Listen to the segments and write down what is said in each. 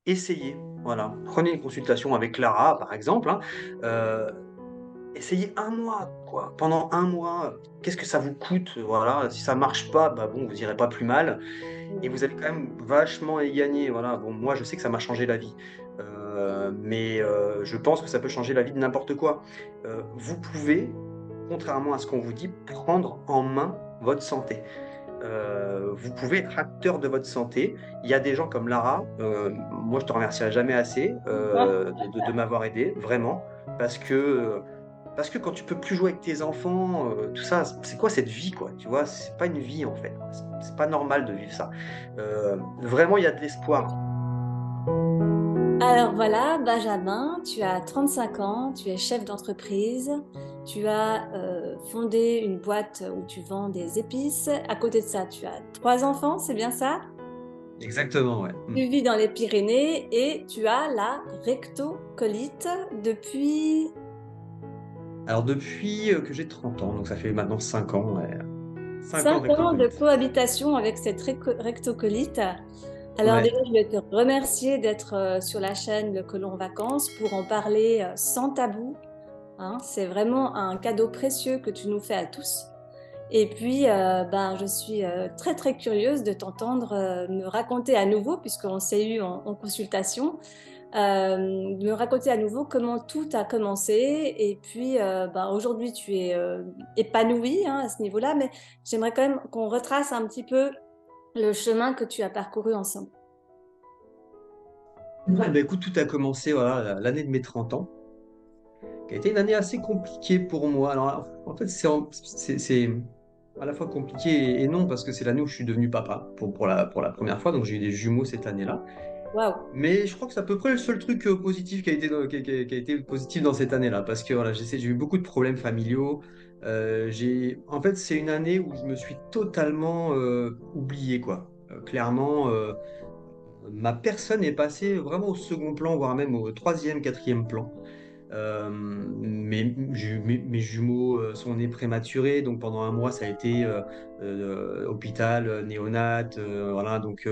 essayez, voilà. Prenez une consultation avec Clara, par exemple, hein, heu, essayez un mois, quoi. Pendant un mois, qu'est-ce que ça vous coûte? Voilà, si ça marche pas, bah, bon, vous irez pas plus mal et Mmh. vous allez quand même vachement y gagner, voilà. Bon, moi, je sais que ça m'a changé la vie, mais je pense que ça peut changer la vie de n'importe quoi. Vous pouvez, contrairement à ce qu'on vous dit, prendre en main votre santé. Vous pouvez être acteur de votre santé. Il y a des gens comme Lara, moi je te remercierai jamais assez, de m'avoir aidé, vraiment, parce que, heu, parce que quand tu peux plus jouer avec tes enfants, tout ça, c'est quoi cette vie, quoi, tu vois? C'est pas une vie, en fait, quoi. C'est pas normal de vivre ça. Vraiment, il y a de l'espoir. Alors voilà, Benjamin, tu as 35 ans, tu es chef d'entreprise, tu as fondé une boîte où tu vends des épices. À côté de ça, tu as 3 enfants, c'est bien ça? Exactement, ouais. Tu vis dans les Pyrénées et tu as la rectocolite depuis Alors depuis, que j'ai 30 ans, donc ça fait maintenant 5 ans, ouais, 5 ans de 5 ans de rectocolite. cohabitation avec cette rectocolite. Alors Ouais. déjà, je vais te remercier d'être sur la chaîne Le Colon Vacances pour en parler sans tabou. Hein. C'est vraiment un cadeau précieux que tu nous fais à tous. Et puis, ben, je suis très très curieuse de t'entendre me raconter à nouveau, puisqu'on s'est eu en consultation, de me raconter à nouveau comment tout a commencé. Et puis, ben, aujourd'hui, tu es épanouie hein, à ce niveau-là, mais j'aimerais quand même qu'on retrace un petit peu le chemin que tu as parcouru ensemble. Ouais, bah, écoute, tout a commencé, voilà, l'année de mes 30 ans, qui a été une année assez compliquée pour moi. Alors, en fait, c'est à la fois compliqué et non, parce que c'est l'année où je suis devenu papa pour la première fois. Donc, j'ai eu des jumeaux cette année-là. Waouh! Mais je crois que c'est à peu près le seul truc positif qui a été positif dans cette année-là. Parce que voilà, j'ai eu beaucoup de problèmes familiaux. En fait, c'est une année où je me suis totalement oublié, quoi. Clairement, ma personne est passée vraiment au second plan, voire même au troisième, quatrième plan. Mes jumeaux sont nés prématurés, donc pendant un mois, ça a été hôpital, néonat, voilà. Donc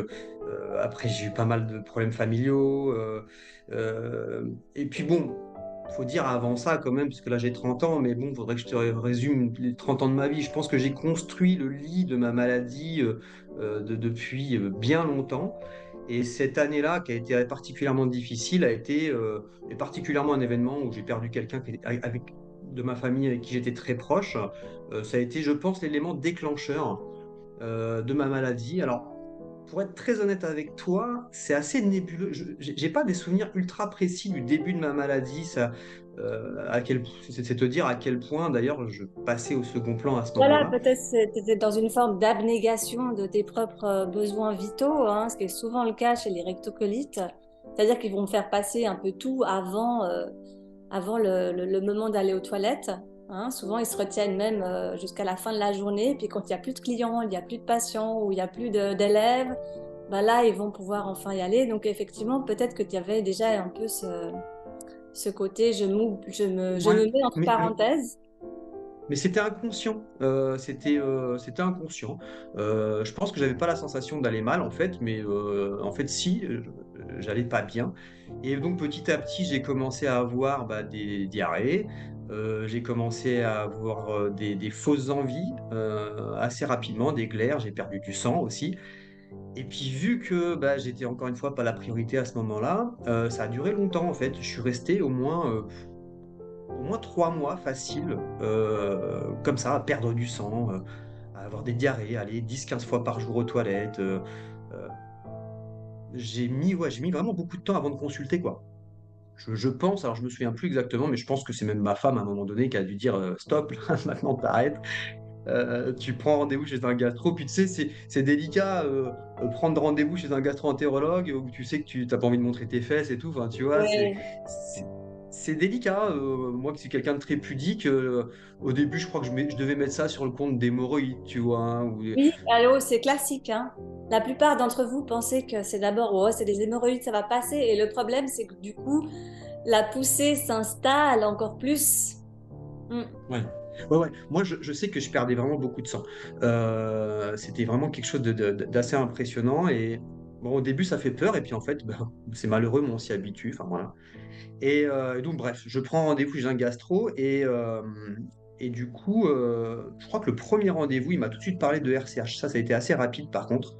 après, j'ai eu pas mal de problèmes familiaux. Et puis bon, faut dire avant ça quand même, parce que là j'ai 30 ans, mais bon, il faudrait que je te résume les 30 ans de ma vie. Je pense que j'ai construit le lit de ma maladie depuis bien longtemps. Et cette année-là, qui a été particulièrement difficile, a été et particulièrement un événement où j'ai perdu quelqu'un de ma famille avec qui j'étais très proche. Ça a été, je pense, l'élément déclencheur de ma maladie. Alors, pour être très honnête avec toi, c'est assez nébuleux. J'ai pas des souvenirs ultra précis du début de ma maladie. C'est te dire à quel point, d'ailleurs, je passais au second plan à ce Voilà, moment-là. peut-être tu étais dans une forme d'abnégation de tes propres besoins vitaux, hein, ce qui est souvent le cas chez les rectocolites. C'est-à-dire qu'ils vont faire passer un peu tout avant le moment d'aller aux toilettes. Hein. Souvent, ils se retiennent même jusqu'à la fin de la journée. Puis quand il n'y a plus de clients, il n'y a plus de patients ou il n'y a plus d'élèves, bah là, ils vont pouvoir enfin y aller. Donc effectivement, peut-être que tu avais déjà un peu ce côté je Ouais, me mets entre mais parenthèses. Mais c'était inconscient. C'était inconscient. Je pense que j'avais pas la sensation d'aller mal en fait, mais en fait si, j'allais pas bien. Et donc petit à petit, j'ai commencé à avoir bah, des diarrhées. J'ai commencé à avoir des fausses envies assez rapidement, des glaires. J'ai perdu du sang aussi. Et puis vu que bah, j'étais encore une fois pas la priorité à ce moment-là, ça a duré longtemps en fait. Je suis resté au moins 3 mois facile, comme ça, à perdre du sang, à avoir des diarrhées, aller 10-15 fois par jour aux toilettes. Euh, j'ai mis vraiment beaucoup de temps avant de consulter, quoi. Je pense, alors je me souviens plus exactement, mais je pense que c'est même ma femme à un moment donné qui a dû dire stop, là, maintenant t'arrêtes. Tu prends rendez-vous chez un gastro, puis tu sais, c'est délicat prendre rendez-vous chez un gastro-entérologue où tu sais que tu n'as pas envie de montrer tes fesses et tout. Enfin, tu vois, Ouais. c'est, c'est délicat. Moi qui suis quelqu'un de très pudique, au début, je crois que je devais mettre ça sur le compte d'hémorroïdes, tu vois, hein, Oui, allô, c'est classique, hein. La plupart d'entre vous pensez que c'est d'abord, oh, c'est des hémorroïdes, ça va passer. Et le problème, c'est que du coup, la poussée s'installe encore plus. Mm. Ouais. Ouais, ouais. Moi, je sais que je perdais vraiment beaucoup de sang. C'était vraiment quelque chose d'assez impressionnant. Bon, au début, ça fait peur, et puis en fait, ben, c'est malheureux, mais on s'y habitue. Enfin, voilà. Et donc, bref, je prends rendez-vous chez un gastro, et du coup, je crois que le premier rendez-vous, il m'a tout de suite parlé de RCH. Ça a été assez rapide, par contre,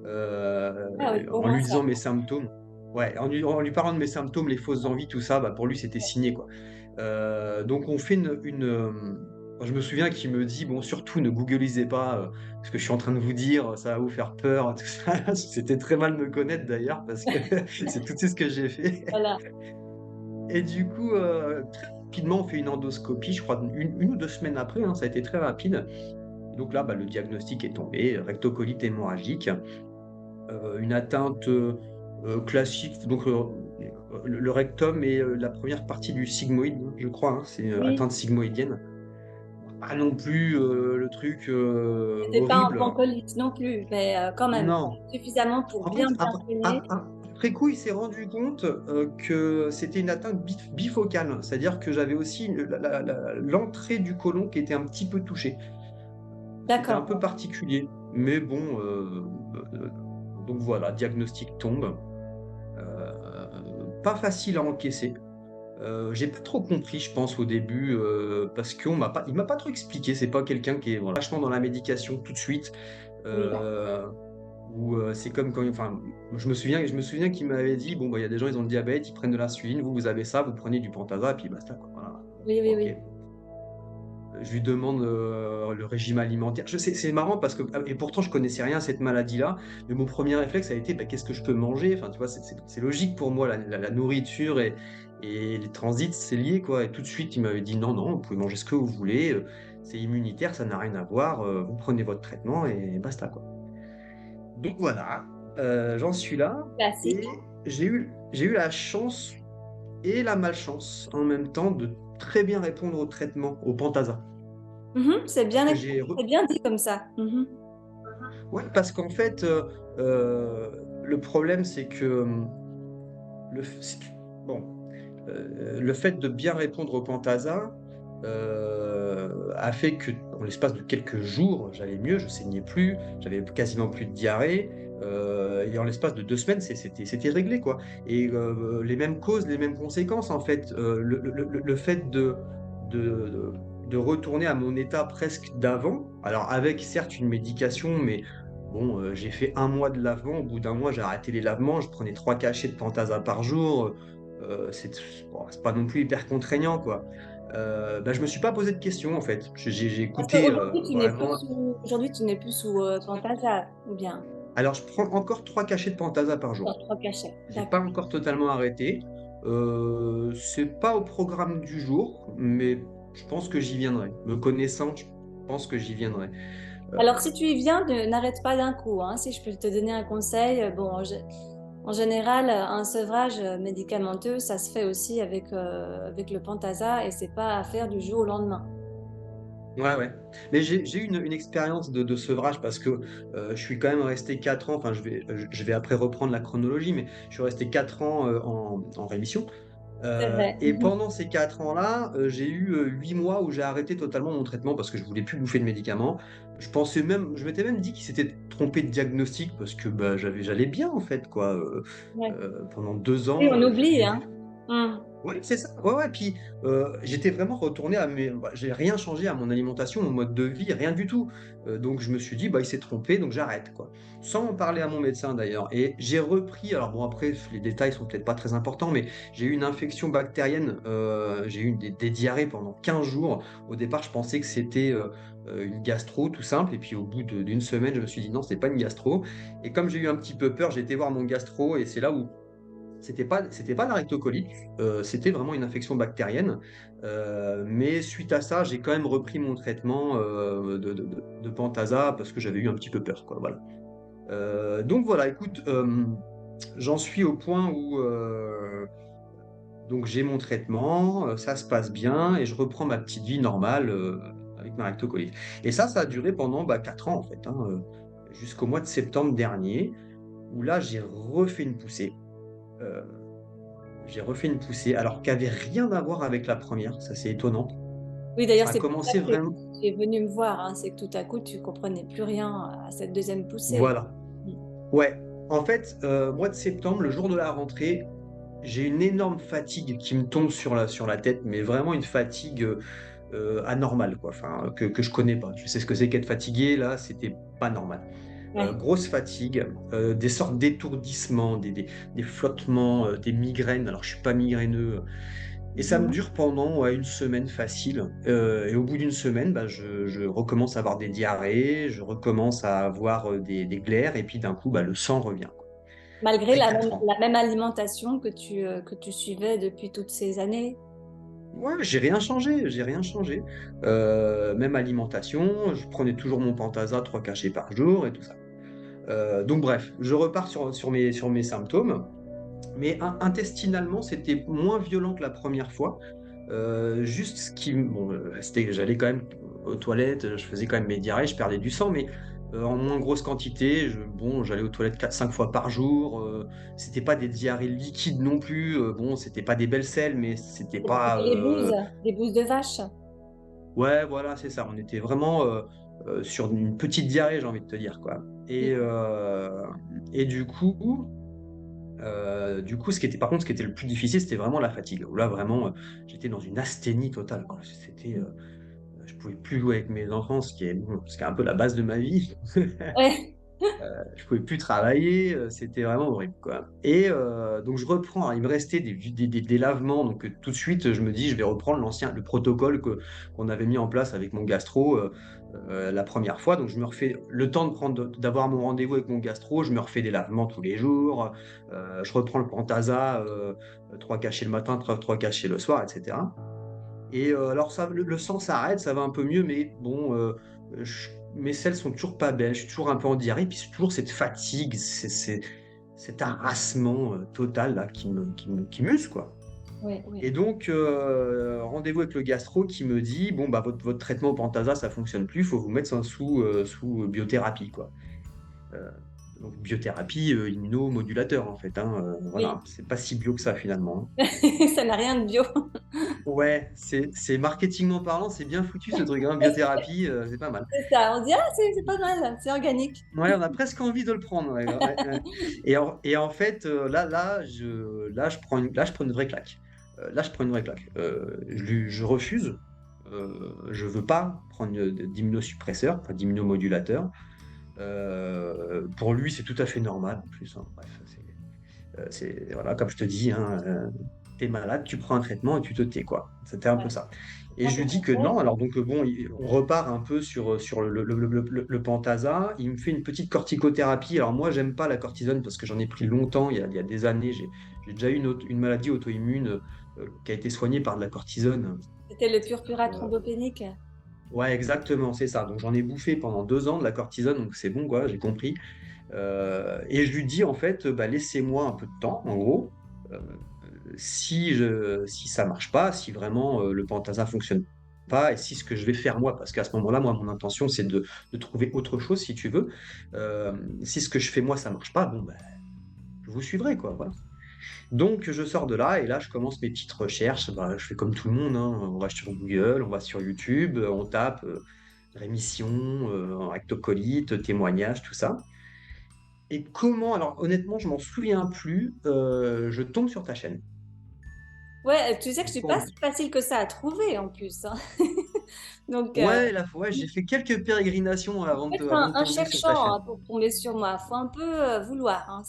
Ah oui, au en moins lui ça. disant mes symptômes. Ouais, en lui parlant de mes symptômes, les fausses envies, tout ça, bah, pour lui, c'était signé, quoi. Donc, on fait je me souviens qu'il me dit, bon, surtout ne googlisez pas ce que je suis en train de vous dire, ça va vous faire peur, tout ça. C'était très mal me connaître d'ailleurs, parce que c'est tout ce que j'ai fait. Voilà. Et du coup, très rapidement, on fait une endoscopie, je crois, une ou 2 semaines après, hein, ça a été très rapide. Et donc là, bah, le diagnostic est tombé, rectocolite hémorragique, une atteinte classique, donc le rectum et la première partie du sigmoïde, hein, je crois, hein, c'est Oui, atteinte sigmoïdienne. Pas non plus le truc c'était pas un horrible. pancolite non plus, mais quand même, Non. suffisamment pour En bien fait, traîner. après coup, il s'est rendu compte que c'était une atteinte bifocale, c'est-à-dire que j'avais aussi l'entrée du côlon qui était un petit peu touchée. C'était un peu D'accord. particulier, mais bon, euh, donc voilà, diagnostic tombe. Pas facile à encaisser. J'ai pas trop compris, je pense, au début, parce il m'a pas trop expliqué. C'est pas quelqu'un qui est voilà, vachement dans la médication tout de suite. Oui. Euh, Ou c'est comme quand, enfin, je me souviens qu'il m'avait dit, bon, bah, il y a des gens, ils ont le diabète, ils prennent de l'insuline, vous avez ça, vous prenez du Pentasa, et puis basta, quoi. Voilà. Oui, oui, Ok. oui. Je lui demande le régime alimentaire. C'est marrant parce que, et pourtant, je connaissais rien à cette maladie-là, mais mon premier réflexe a été, bah, qu'est-ce que je peux manger? Enfin, tu vois, c'est logique pour moi, la nourriture et les transits, c'est lié, quoi. Et tout de suite, il m'avait dit, non, non, vous pouvez manger ce que vous voulez, c'est immunitaire, ça n'a rien à voir, vous prenez votre traitement et basta, quoi. Donc voilà, j'en suis là, Classique. et j'ai eu la chance et la malchance en même temps de très bien répondre au traitement, au Pentasa. Mhm, Que j'ai c'est bien dit comme ça. Mhm. Ouais, parce qu'en fait, le problème, c'est que bon, le fait de bien répondre au Pentasa a fait que, en l'espace de quelques jours, j'allais mieux, je saignais plus, j'avais quasiment plus de diarrhée. Et en l'espace de 2 semaines, c'était réglé, quoi. Et les mêmes causes, les mêmes conséquences, en fait. Le fait de, de retourner à mon état presque d'avant, alors avec certes une médication, mais bon, j'ai fait un mois de lavement. Au bout d'un mois, j'ai arrêté les lavements, je prenais 3 cachets de Pentasa par jour. C'est pas non plus hyper contraignant, quoi. Bah, je me suis pas posé de questions, en fait. J'ai Parce écouté qu'aujourd'hui, vraiment. tu n'es plus sous Pentasa, ou bien Alors, je prends encore 3 cachets de Pentasa par jour. dans trois cachets. J'ai pas D'accord. encore totalement arrêté. C'est pas au programme du jour, mais je pense que j'y viendrai. Me connaissant, je pense que j'y viendrai. Alors, si tu y viens, n'arrête pas d'un coup, hein. Si je peux te donner un conseil, bon, en général, un sevrage médicamenteux, ça se fait aussi avec le Pentasa et c'est pas à faire du jour au lendemain. Ouais, ouais. Mais j'ai eu une expérience de sevrage parce que je suis quand même resté 4 ans, enfin je vais après reprendre la chronologie, mais je suis resté 4 ans en rémission. C'est vrai. Et pendant ces 4 ans-là, j'ai eu 8 mois où j'ai arrêté totalement mon traitement parce que je voulais plus bouffer de médicaments. Je m'étais même dit qu'il s'était trompé de diagnostic parce que bah, j'allais bien en fait, quoi. Ouais. Pendant 2 ans, Oui, on je oublie, buvais. hein. Hum. Oui, c'est ça. Ouais, ouais. Puis j'étais vraiment retourné j'ai rien changé à mon alimentation, mon mode de vie, rien du tout. Donc je me suis dit, bah, il s'est trompé, donc j'arrête, quoi. Sans en parler à mon médecin d'ailleurs. Et j'ai repris, alors bon, après, les détails sont peut-être pas très importants, mais j'ai eu une infection bactérienne. J'ai eu des diarrhées pendant 15 jours. Au départ, je pensais que c'était une gastro, tout simple. Et puis au bout d'une semaine, je me suis dit, non, c'est pas une gastro. Et comme j'ai eu un petit peu peur, j'ai été voir mon gastro, et c'est là où c'était pas la rectocolite, c'était vraiment une infection bactérienne. Mais suite à ça, j'ai quand même repris mon traitement de Pentasa parce que j'avais eu un petit peu peur, quoi. Voilà. Donc voilà, écoute, j'en suis au point où donc j'ai mon traitement, ça se passe bien et je reprends ma petite vie normale avec ma rectocolite. Et ça a duré pendant 4 ans en fait, hein, jusqu'au mois de septembre dernier, où là j'ai refait une poussée. Euh, J'ai refait une poussée, alors qu'elle avait rien à voir avec la première, ça c'est étonnant. Oui, d'ailleurs, Ça a c'est pour ça commencé que vraiment. tu es venu me voir, hein. C'est que tout à coup, tu comprenais plus rien à cette deuxième poussée. Voilà. Ouais. En fait, mois de septembre, le jour de la rentrée, j'ai une énorme fatigue qui me tombe sur la tête, mais vraiment une fatigue anormale, quoi. Enfin, que je connais pas. Je sais ce que c'est qu'être fatigué, là, c'était pas normal. Ouais. Grosse fatigue, des sortes d'étourdissements, des flottements, des migraines. Alors, je suis pas migraineux. Et ça me Mhm. dure pendant ouais, une semaine facile. Et au bout d'une semaine, bah, je recommence à avoir des diarrhées, je recommence à avoir des glaires, et puis d'un coup, bah, le sang revient, quoi. Malgré Après 4 ans. la même alimentation que tu suivais depuis toutes ces années. Ouais, j'ai rien changé, j'ai rien changé. Même alimentation, je prenais toujours mon Pentasa 3 cachets par jour et tout ça. Donc bref, je repars sur mes symptômes. Mais intestinalement, c'était moins violent que la première fois. Juste ce qui, bon, j'allais quand même aux toilettes, je faisais quand même mes diarrhées, je perdais du sang, mais en moins grosse quantité. Bon, j'allais aux toilettes 4 5 fois par jour. C'était pas des diarrhées liquides non plus. Bon, c'était pas des belles selles, mais c'était pas. C'était des bouses de vache. Ouais, voilà, c'est ça. On était vraiment sur une petite diarrhée, j'ai envie de te dire, quoi. Et du coup, par contre, ce qui était le plus difficile, c'était vraiment la fatigue. Où là, vraiment, j'étais dans une asthénie totale, quoi. Je pouvais plus jouer avec mes enfants, ce qui est un peu la base de ma vie. Ouais. Je pouvais plus travailler, c'était vraiment horrible, quoi. Et donc je reprends. Alors, il me restait des lavements, donc tout de suite, je me dis, je vais reprendre le protocole qu'on avait mis en place avec mon gastro la première fois. Donc je me refais le temps d'avoir mon rendez-vous avec mon gastro, je me refais des lavements tous les jours. Je reprends le Pentasa, 3 cachets le matin, 3 cachets le soir, etc. Et alors le sang s'arrête, ça va un peu mieux, mais bon, mes selles sont toujours pas belles, je suis toujours un peu en diarrhée, puis c'est toujours cette fatigue, cet harassement total là qui m'use, quoi. Ouais, ouais. Et donc, rendez-vous avec le gastro qui me dit, bon, bah, votre traitement au Pentasa, ça fonctionne plus, il faut vous mettre sous biothérapie, quoi. Euh, donc, biothérapie, immunomodulateur, en fait, hein, Oui. voilà, c'est pas si bio que ça, finalement, hein. Ça n'a rien de bio. Ouais, c'est marketingment parlant, c'est bien foutu ce truc, hein, biothérapie, c'est pas mal. C'est ça. On dit, ah, c'est pas mal, c'est organique. Ouais, on a presque envie de le prendre. Ouais, ouais, ouais. Et en fait, là, je prends une vraie claque. Là, je prends une vraie claque. Je refuse. Je veux pas prendre d'immunosuppresseur, enfin, d'immunomodulateur. Pour lui, c'est tout à fait normal en plus, hein. Bref, voilà, comme je te dis, hein, t'es malade, tu prends un traitement et tu te tais, quoi. C'était un peu Ouais. ça. Et Moi, je lui dis que non. Alors donc bon, on repart un peu sur le Pentasa. Il me fait une petite corticothérapie. Alors moi, j'aime pas la cortisone parce que j'en ai pris longtemps, il y a des années. J'ai déjà eu une maladie auto-immune qui a été soignée par de la cortisone. c'était le purpura Euh, thrombopénique. ouais, exactement, c'est ça. Donc j'en ai bouffé pendant 2 ans de la cortisone, donc c'est bon, quoi, j'ai compris. Et je lui dis en fait, bah, laissez-moi un peu de temps, en gros. Euh, si ça marche pas, si vraiment le Pentasa fonctionne pas, et si ce que je vais faire moi, parce qu'à ce moment-là, moi, mon intention, c'est de trouver autre chose, si tu veux. Euh, si ce que je fais moi, ça marche pas, bon, ben, je vous suivrai, quoi. Voilà. Donc, je sors de là, et là, je commence mes petites recherches. Bah, je fais comme tout le monde, hein. On va sur Google, on va sur YouTube, on tape rémission, rectocolite, témoignage, tout ça. Et comment, alors honnêtement, je m'en souviens plus, je tombe sur ta chaîne. Ouais, tu sais que je suis pas si facile que ça à trouver en plus, hein. Donc, Ouais, ouais, j'ai fait quelques pérégrinations faut être avant de un tomber sur ta cherchant chaîne. hein, pour tomber sur moi. Faut un peu vouloir, hein.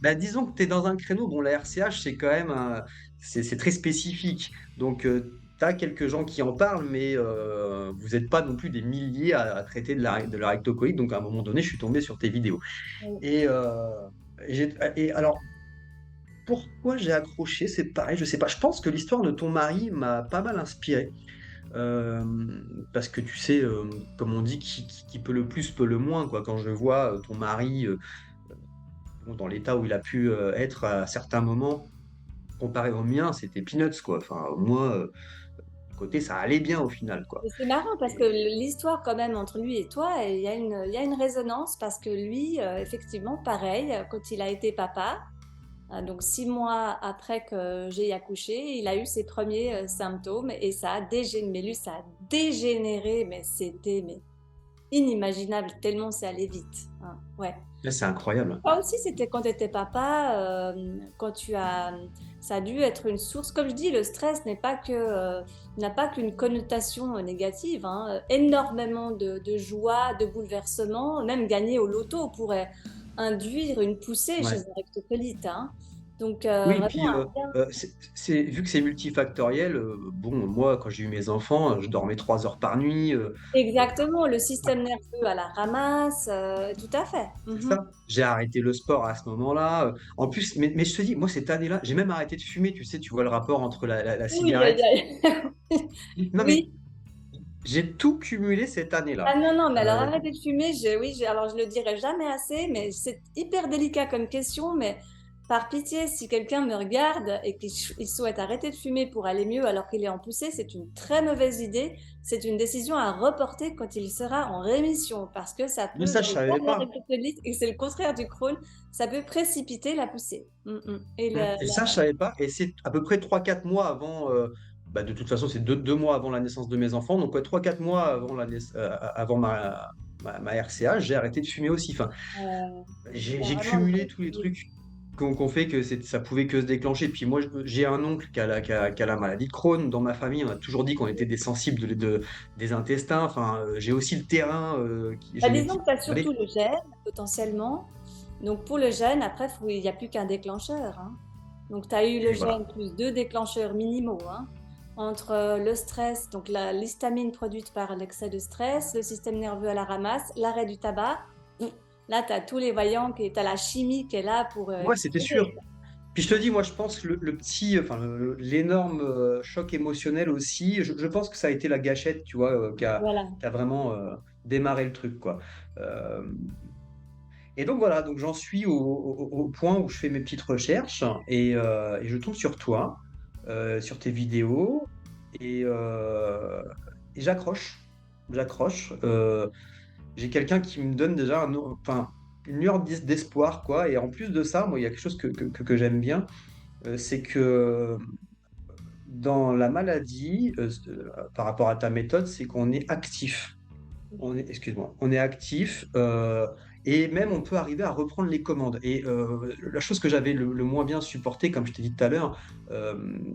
Bah, disons que tu es dans un créneau, bon, la RCH, c'est quand même, c'est très spécifique. Donc, tu as quelques gens qui en parlent, mais vous n'êtes pas non plus des milliers à traiter de la rectocolite. Donc, à un moment donné, je suis tombé sur tes vidéos. Et, et alors, pourquoi j'ai accroché? C'est pareil, je sais pas. Je pense que l'histoire de ton mari m'a pas mal inspiré. Euh, Parce que tu sais, comme on dit, qui peut le plus peut le moins, quoi. Quand je vois ton mari bon, dans l'état où il a pu être à certains moments, comparé au mien, c'était peanuts, quoi. Enfin, moi, côté, ça allait bien au final, quoi. Mais c'est marrant parce que Et l'histoire quand même entre lui et toi, il y a une résonance parce que lui, effectivement, pareil, quand il a été papa, donc 6 mois après que j'ai accouché, il a eu ses premiers symptômes et ça a dégénéré, mais lui, ça a dégénéré, mais c'était inimaginable tellement c'est allé vite, hein. Ouais. Là, c'est incroyable. Toi aussi, c'était quand tu étais papa, quand ça a dû être une source. Comme je dis, le stress n'a pas qu'une connotation négative, hein. Énormément de joie, de bouleversement, même gagner au loto pourrait induire une poussée chez Ouais. un rectocolite, hein. Donc, Oui, vraiment puis un bien. vu que c'est multifactoriel, bon, moi, quand j'ai eu mes enfants, je dormais 3 heures par nuit. Exactement, le système nerveux à la ramasse, tout à fait. C'est Mhm. ça. J'ai arrêté le sport à ce moment-là. En plus, mais je te dis, moi, cette année-là, j'ai même arrêté de fumer. Tu sais, tu vois le rapport entre la Oui, aïe, cigarette. aïe. Non, mais Oui. j'ai tout cumulé cette année-là. Ah non, non, mais alors Euh, arrêter de fumer, alors je le dirai jamais assez, mais c'est hyper délicat comme question, mais par pitié, si quelqu'un me regarde et qu'il souhaite arrêter de fumer pour aller mieux alors qu'il est en poussée, c'est une très mauvaise idée. C'est une décision à reporter quand il sera en rémission, parce que ça mais peut, ça, dans je le cas savais de la pas. rectocolite, et c'est le contraire du Crohn, ça peut précipiter la poussée. Et Et ça, je savais pas. Et c'est à peu près 3 4 mois avant. Bah, de toute façon, c'est 2 mois avant la naissance de mes enfants. Donc, ouais, 3 4 mois avant, avant ma RCA, j'ai arrêté de fumer aussi. Enfin, il y a j'ai vraiment une cumulé tous les continuité. trucs qu'on fait que ça pouvait que se déclencher. Puis moi, j'ai un oncle qui a la maladie de Crohn. Dans ma famille, on a toujours dit qu'on était des sensibles des intestins. Enfin, j'ai aussi le terrain Bah, disons génétique. que tu as Allez, surtout le gène, potentiellement. Donc, pour le gène, après, il n'y a plus qu'un déclencheur, hein. Donc, tu as eu le et voilà. gène plus deux déclencheurs minimaux, hein, entre le stress, donc l'histamine produite par l'excès de stress, le système nerveux à la ramasse, l'arrêt du tabac. Là, tu as tous les voyants, tu as la chimie qui est là pour Ouais, c'était sûr. exploser. Puis je te dis, moi, je pense que le petit, enfin, l'énorme choc émotionnel aussi, je pense que ça a été la gâchette, tu vois, Voilà. qui a vraiment démarré le truc, quoi. Euh, et donc voilà, donc j'en suis au point où je fais mes petites recherches et je tombe sur toi, sur tes vidéos et, euh, et j'accroche. J'accroche. J'ai quelqu'un qui me donne déjà enfin, une lueur d'espoir, quoi. Et en plus de ça, moi, il y a quelque chose que j'aime bien, c'est que dans la maladie, par rapport à ta méthode, c'est qu'on est actif. Excuse-moi, on est actif et même on peut arriver à reprendre les commandes. Et la chose que j'avais le moins bien supporté, comme je t'ai dit tout à l'heure,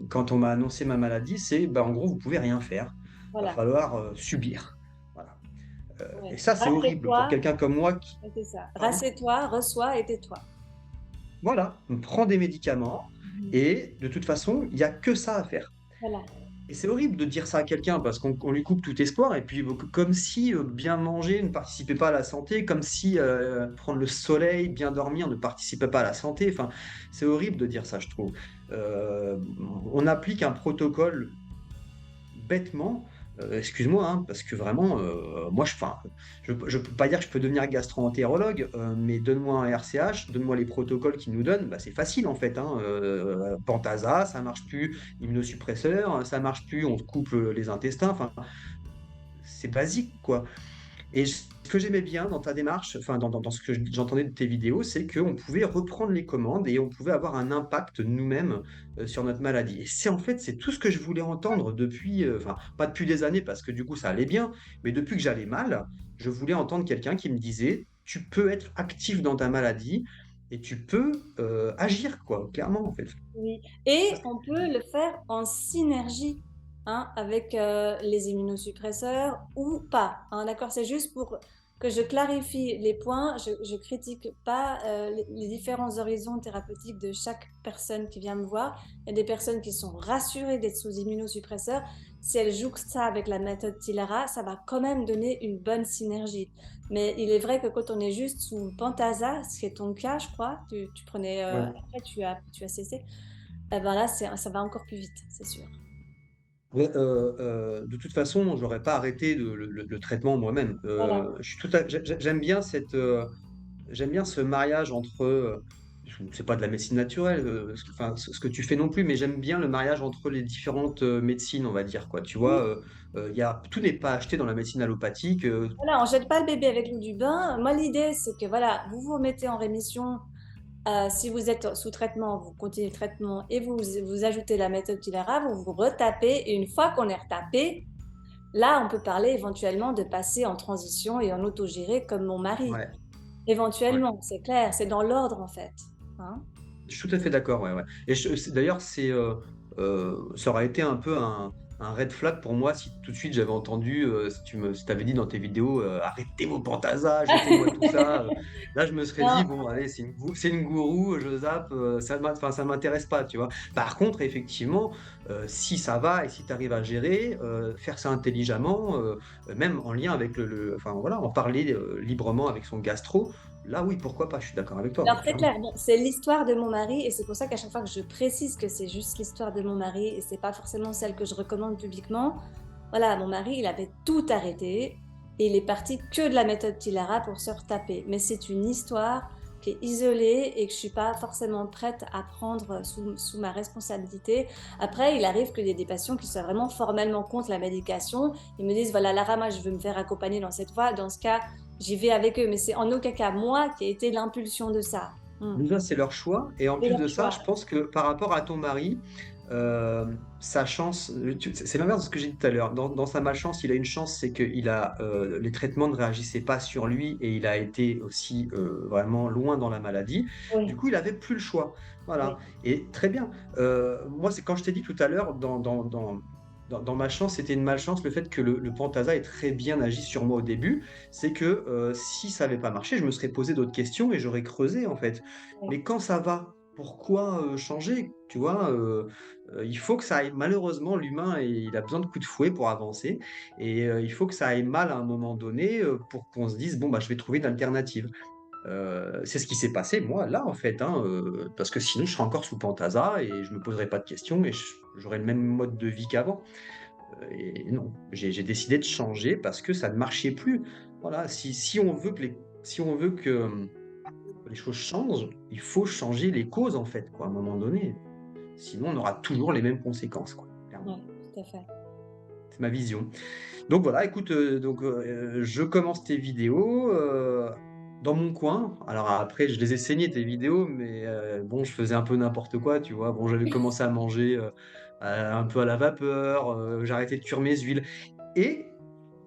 quand on m'a annoncé ma maladie, c'est bah, en gros, vous pouvez rien faire. Il va Voilà. falloir subir. Voilà. Et Ouais. ça, c'est horrible pour Rassieds-toi, quelqu'un comme moi qui, ouais, c'est ça. pardon, Rassieds-toi, reçois et tais-toi. voilà, on prend des médicaments Mhm. et de toute façon, il n'y a que ça à faire. Voilà. Et c'est horrible de dire ça à quelqu'un parce qu'on lui coupe tout espoir et puis comme si bien manger ne participait pas à la santé, comme si prendre le soleil, bien dormir ne participait pas à la santé. Enfin, c'est horrible de dire ça, je trouve. Euh, on applique un protocole bêtement, excuse-moi, hein, parce que vraiment, moi, enfin, je ne peux pas dire que je peux devenir gastro-entérologue, mais donne-moi un RCH, donne-moi les protocoles qu'ils nous donnent, bah, c'est facile en fait, hein. Pentasa, ça marche plus, immunosuppresseur, ça marche plus, on te coupe les intestins, enfin, c'est basique, quoi. Et ce que j'aimais bien dans ta démarche, enfin dans ce que j'entendais de tes vidéos, c'est qu'on pouvait reprendre les commandes et on pouvait avoir un impact nous-mêmes sur notre maladie. Et c'est en fait, c'est tout ce que je voulais entendre depuis, enfin pas depuis des années parce que du coup ça allait bien, mais depuis que j'allais mal, je voulais entendre quelqu'un qui me disait, tu peux être actif dans ta maladie et tu peux agir, quoi, clairement en fait. Oui. Et on peut le faire en synergie, hein, avec les immunosuppresseurs ou pas, hein, d'accord? C'est juste pour que je clarifie les points. Je ne critique pas les différents horizons thérapeutiques de chaque personne qui vient me voir. Il y a des personnes qui sont rassurées d'être sous immunosuppresseurs. Si elles jouent ça avec la méthode Tilara, ça va quand même donner une bonne synergie. Mais il est vrai que quand on est juste sous Pentasa, ce qui est ton cas, je crois, tu prenais, Ouais. après tu as cessé, eh ben là, ça va encore plus vite, c'est sûr. Ouais, de toute façon, j'aurais pas arrêté le traitement moi-même. Voilà. Je suis j'aime bien j'aime bien ce mariage entre, c'est pas de la médecine naturelle, enfin, ce que tu fais non plus, mais j'aime bien le mariage entre les différentes médecines, on va dire, quoi. Tu vois, Oui, tout n'est pas acheté dans la médecine allopathique. voilà, on jette pas le bébé avec l'eau du bain. Moi, l'idée, c'est que voilà, vous vous mettez en rémission. Si vous êtes sous traitement, vous continuez le traitement et vous ajoutez la méthode Tilara, vous vous retapez. Et une fois qu'on est retapé, là, on peut parler éventuellement de passer en transition et en autogéré comme mon mari. Ouais. Ouais. Éventuellement, c'est clair, c'est dans l'ordre en fait, hein. Je suis tout à fait d'accord, ouais, ouais. Et d'ailleurs, ça aurait été un peu un red flag pour moi si tout de suite j'avais entendu, si tu avais dit dans tes vidéos, «Arrêtez vos pantasas, jetez-moi tout ça», là je me serais dit: Non, «Bon allez, c'est une gourou, je zappe, enfin ça m'intéresse pas», tu vois? Par contre effectivement, si ça va et si tu arrives à gérer, faire ça intelligemment, même en lien avec enfin voilà, en parler, librement avec son gastro, là oui, pourquoi pas? Je suis d'accord avec toi, alors ouais, c'est clairement. clair, bon, c'est l'histoire de mon mari et c'est pour ça qu'à chaque fois que je précise que c'est juste l'histoire de mon mari et c'est pas forcément celle que je recommande publiquement. Voilà, mon mari, il avait tout arrêté et il est parti que de la méthode Tilara pour se retaper. Mais c'est une histoire qui est isolée et que je suis pas forcément prête à prendre sous ma responsabilité. Après, il arrive qu'il y ait des patients qui soient vraiment formellement contre la médication. Ils me disent, voilà, Lara, moi, je veux me faire accompagner dans cette voie. Dans ce cas, j'y vais avec eux. Mais c'est en aucun cas moi qui ai été l'impulsion de ça. Déjà, c'est leur choix et en C'est plus leur de ça, choix. je pense que par rapport à ton mari, sa chance, c'est l'inverse de ce que j'ai dit tout à l'heure. Dans sa malchance, il a une chance, c'est que les traitements ne réagissaient pas sur lui et il a été aussi, vraiment loin dans la maladie. Du Oui, coup, il avait plus le choix. oui, Voilà et très bien. Moi, c'est quand je t'ai dit tout à l'heure dans ma chance, c'était une malchance, le fait que le Pentasa ait très bien agi sur moi au début, c'est que, si ça avait pas marché, je me serais posé d'autres questions et j'aurais creusé, en fait. oui. Mais quand ça va, pourquoi, changer? Tu vois? Il faut que ça aille malheureusement, l'humain, il a besoin de coups de fouet pour avancer et il faut que ça aille mal à un moment donné, pour qu'on se dise: «Bon, bah, je vais trouver une alternative». C'est ce qui s'est passé, moi, là, en fait, hein, parce que sinon je serais encore sous Pentasa et je me poserais pas de questions et j'aurais le même mode de vie qu'avant. Et non, j'ai décidé de changer parce que ça ne marchait plus. Voilà, si on veut si on veut que, les choses changent, il faut changer les causes, en fait, quoi, à un moment donné. Sinon, on aura toujours les mêmes conséquences, quoi, clairement. Ouais, tout à fait. C'est ma vision. Donc voilà, écoute, je commence tes vidéos, dans mon coin. Alors après, je les ai saignées tes vidéos, mais bon, je faisais un peu n'importe quoi, tu vois? Bon, j'avais commencé à manger, un peu à la vapeur, j'ai arrêté de cuire mes huiles et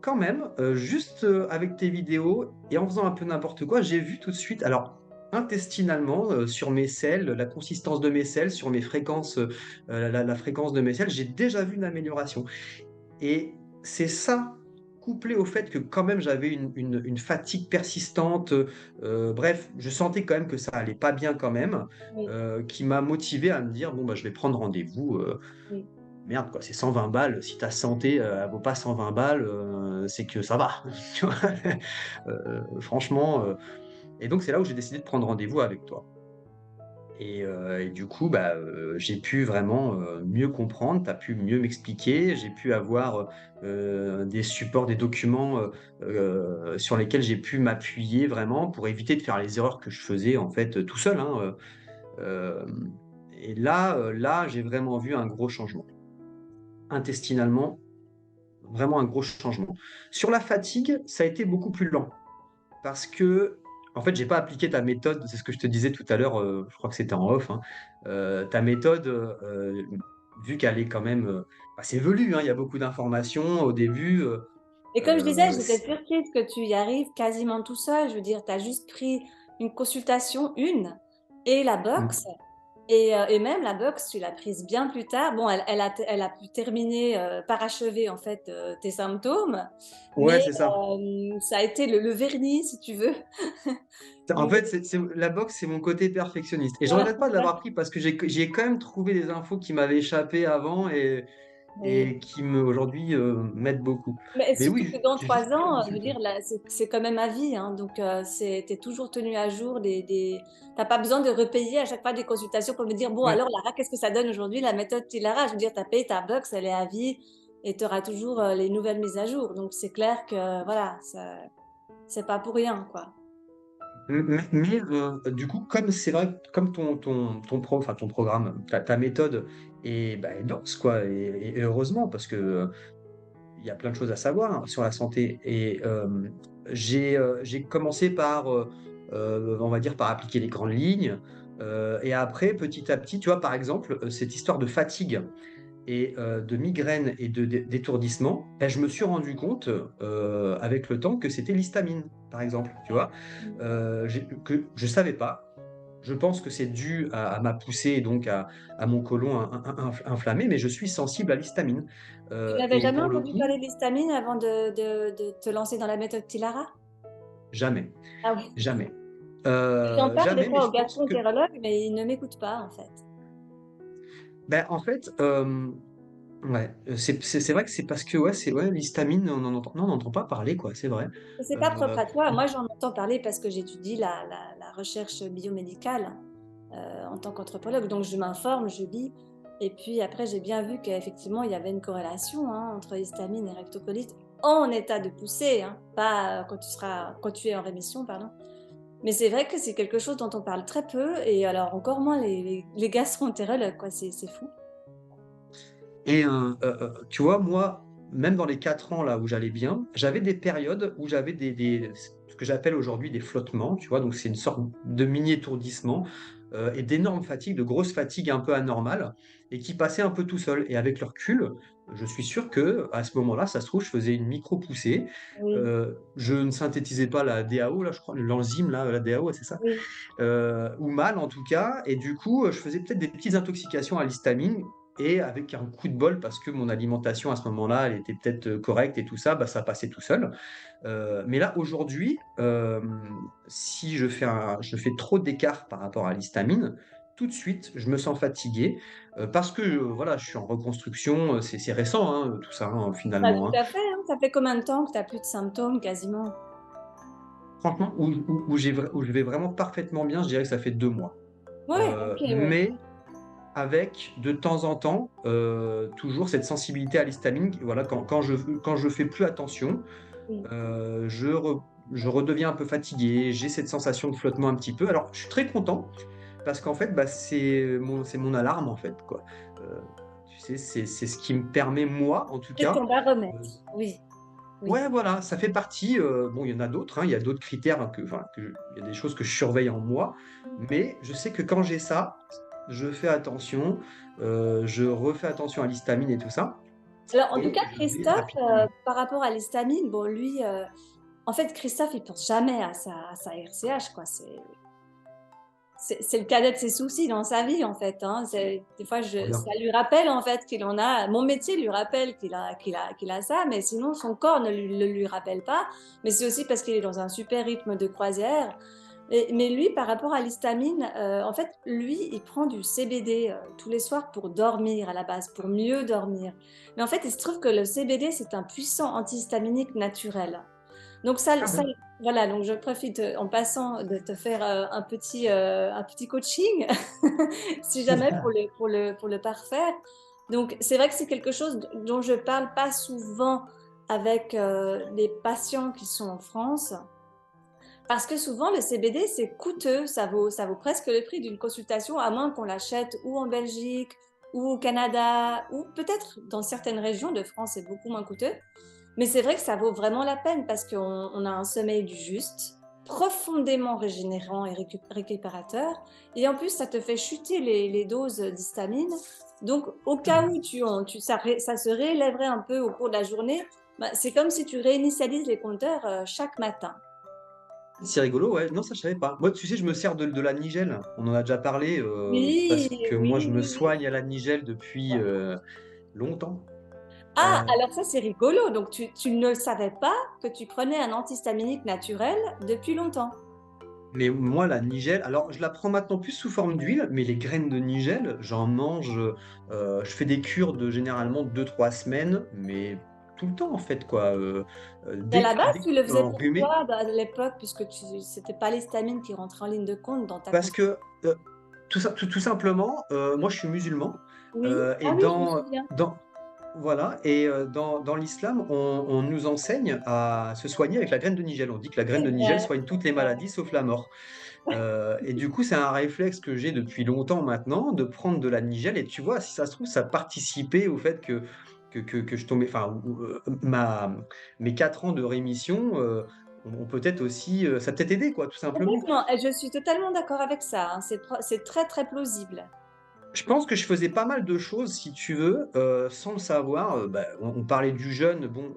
quand même, juste, avec tes vidéos et en faisant un peu n'importe quoi, j'ai vu tout de suite alors intestinalement, sur mes selles, la consistance de mes selles, sur mes fréquences, la fréquence de mes selles, j'ai déjà vu une amélioration. Et c'est ça, couplé au fait que quand même j'avais une fatigue persistante, bref, je sentais quand même que ça allait pas bien quand même, Oui, qui m'a motivé à me dire: «Bon, bah, je vais prendre rendez-vous, oui. merde quoi, c'est 120 balles, si ta santé, elle vaut pas 120 balles, c'est que ça va». Tu vois? Franchement, et donc c'est là où j'ai décidé de prendre rendez-vous avec toi. Et du coup, bah, j'ai pu vraiment, mieux comprendre, tu as pu mieux m'expliquer, j'ai pu avoir, des supports, des documents, sur lesquels j'ai pu m'appuyer vraiment pour éviter de faire les erreurs que je faisais en fait, tout seul, hein, et là, j'ai vraiment vu un gros changement. Intestinalement, vraiment un gros changement. Sur la fatigue, ça a été beaucoup plus lent. Parce que, en fait, j'ai pas appliqué ta méthode, c'est ce que je te disais tout à l'heure, je crois que c'était en off, hein. Ta méthode, vu qu'elle est quand même, assez velue, hein, il y a beaucoup d'informations au début, Et comme je disais, j'étais c surprise que tu y arrives quasiment tout seul. Je veux dire, tu as juste pris une consultation, une, et la boxe. mmh, Et même la boxe, tu l'as prise bien plus tard. Bon, elle a pu terminer, parachever en fait tes symptômes, ouais, mais c'est ça. ça a été le vernis, si tu veux. En Du fait, c'est la boxe, c'est mon côté perfectionniste et je voilà, regrette pas de c'est ça. l'avoir pris parce que j'ai quand même trouvé des infos qui m'avaient échappé avant Oui. et qui aujourd'hui, m'aident beaucoup. Mais Mais surtout oui, que dans j'ai 3 juste pris une ans, je veux dire, consultation. là, c'est quand même à vie, hein, donc tu es toujours tenu à jour tu pas besoin de repayer à chaque fois des consultations pour me dire: «Bon Ouais. alors Lara, qu'est-ce que ça donne aujourd'hui la méthode Lara?» Je veux dire, tu as payé ta box, elle est à vie et tu auras toujours, les nouvelles mises à jour, donc c'est clair que voilà, ça c'est pas pour rien, quoi. Mais du coup, comme c'est vrai, comme ton programme, ta méthode est dense quoi et heureusement parce que, il y a plein de choses à savoir, hein, sur la santé et j'ai commencé par, on va dire par appliquer les grandes lignes, et après petit à petit, tu vois, par exemple, cette histoire de fatigue et de migraine et d'étourdissement, bah, je me suis rendu compte, avec le temps que c'était l'histamine. par exemple, tu vois? Que je savais pas. Je pense que c'est dû à ma poussée et donc à mon côlon inflammé, mais je suis sensible à l'histamine, Tu n'avais et jamais pour le entendu coup, parler de l'histamine avant de te lancer dans la méthode Tilara? jamais, Ah oui. jamais, J'en parle des jamais, mais fois aux je pense que gastro-entérologues, mais ils ne m'écoutent pas, en fait. ben, en fait, ouais, c'est vrai que c'est parce que, ouais, c'est ouais, l'histamine, on en entend non, on n'entend pas parler, quoi, c'est vrai. C'est pas propre Heu, à toi. Moi, j'en entends parler parce que j'étudie la recherche biomédicale en tant qu'anthropologue. Donc, je m'informe, je lis. Et puis après, j'ai bien vu qu'effectivement, il y avait une corrélation entre histamine et rectocolite en état de poussée, hein, pas quand tu es en rémission, pardon. Mais c'est vrai que c'est quelque chose dont on parle très peu, et alors encore moins les gastro-entérologues, quoi. C'est fou. et tu vois, moi, même dans les 4 ans là où j'allais bien, j'avais des périodes où j'avais des ce que j'appelle aujourd'hui des flottements, tu vois? Donc c'est une sorte de mini étourdissement, et d'énormes fatigues, de grosses fatigues un peu anormales et qui passaient un peu tout seul et avec le recul, je suis sûr que à ce moment-là, ça se trouve, je faisais une micro poussée, Oui, je ne synthétisais pas la DAO là, je crois, l'enzyme là, la DAO, ouais, c'est ça? oui. Ou mal en tout cas. Et du coup, je faisais peut-être des petites intoxications à l'histamine et avec un coup de bol parce que mon alimentation à ce moment-là, elle était peut-être correcte et tout ça, bah, ça passait tout seul. Mais là, aujourd'hui, si je fais trop d'écart par rapport à l'histamine, tout de suite, je me sens fatigué parce que voilà, je suis en reconstruction. C'est récent, hein, tout ça, hein, Bah, finalement, hein. tout à fait, hein. Ça fait combien de temps que tu n'as plus de symptômes quasiment? Franchement, où je vais vraiment parfaitement bien, je dirais que ça fait 2 mois. Ouais, ok, ouais. Mais avec de temps en temps, toujours cette sensibilité à l'histamine, voilà, quand je fais plus attention, Oui. heu, je re je redeviens un peu fatigué, j'ai cette sensation de flottement un petit peu. Alors je suis très content parce qu'en fait, bah, c'est mon alarme en fait, quoi. Tu sais, c'est ce qui me permet moi, en tout C'est cas, ton baromètre. heu Oui, oui. ouais, voilà, ça fait partie, bon, il y en a d'autres, hein, il y a d'autres critères que enfin, il y a des choses que je surveille en moi, mais je sais que quand j'ai ça, je fais attention, je refais attention à l'histamine et tout ça Alors, en tout et cas, je vais Christophe, rapidement mieux. par rapport à l'histamine, bon, lui, en fait, Christophe, il pense jamais à sa RCH, quoi. C'est le cadet de ses soucis dans sa vie, en fait, hein. Des fois, Trop bien. ça lui rappelle, en fait, qu'il en a. Mon métier lui rappelle qu'il a ça, mais sinon, son corps ne le lui rappelle pas. Mais c'est aussi parce qu'il est dans un super rythme de croisière. Mais lui, par rapport à l'histamine, en fait, lui, il prend du CBD tous les soirs pour dormir à la base, pour mieux dormir. Mais en fait, il se trouve que le CBD, c'est un puissant antihistaminique naturel. Donc Ah ça, bon? voilà, donc je profite en passant de te faire un petit coaching, si jamais pour le parfaire. Donc c'est vrai que c'est quelque chose dont je parle pas souvent avec les patients qui sont en France, parce que souvent le CBD c'est coûteux, ça vaut presque le prix d'une consultation, à moins qu'on l'achète ou en Belgique ou au Canada, ou peut-être dans certaines régions de France c'est beaucoup moins coûteux. Mais c'est vrai que ça vaut vraiment la peine parce qu'on a un sommeil du juste, profondément régénérant et récupérateur. Et en plus, ça te fait chuter les doses d'histamine. Donc, au cas où ça se réélèverait un peu au cours de la journée, bah, c'est comme si tu réinitialises les compteurs chaque matin. C'est rigolo, ouais. Non, ça je savais pas. Moi, tu sais, je me sers de la Nigel. On en a déjà parlé, Oui, parce que moi je oui, me oui, oui. soigne à la Nigel depuis, longtemps. Ah, Heu alors ça, c'est rigolo. Donc, tu ne savais pas que tu prenais un antihistaminique naturel depuis longtemps. Mais moi, la nigelle, alors je la prends maintenant plus sous forme d'huile, mais les graines de nigelle, j'en mange, je fais des cures de généralement 2 3 semaines, mais tout le temps en fait quoi, Et à la base, dès que tu je le suis faisais enrhumé pourquoi à l'époque, puisque c'était pas l'histamine qui rentrait en ligne de compte dans ta parce consultation? que, tout simplement, moi je suis musulman, Oui, et ah oui, je me souviens. voilà et dans l'islam, on nous enseigne à se soigner avec la graine de nigel. On dit que la graine C'est de nigel vrai, soigne toutes les c'est vrai. maladies sauf la mort. Et du coup, c'est un réflexe que j'ai depuis longtemps maintenant de prendre de la nigelle et tu vois, si ça se trouve, ça participait au fait que je tombais enfin, mes 4 ans de rémission, ont peut-être aussi, ça a peut-être aidé quoi, tout simplement. Complètement, et je suis totalement d'accord avec ça, hein, c'est très, très plausible. Je pense que je faisais pas mal de choses, si tu veux, sans le savoir, bah, on parlait du jeûne, bon,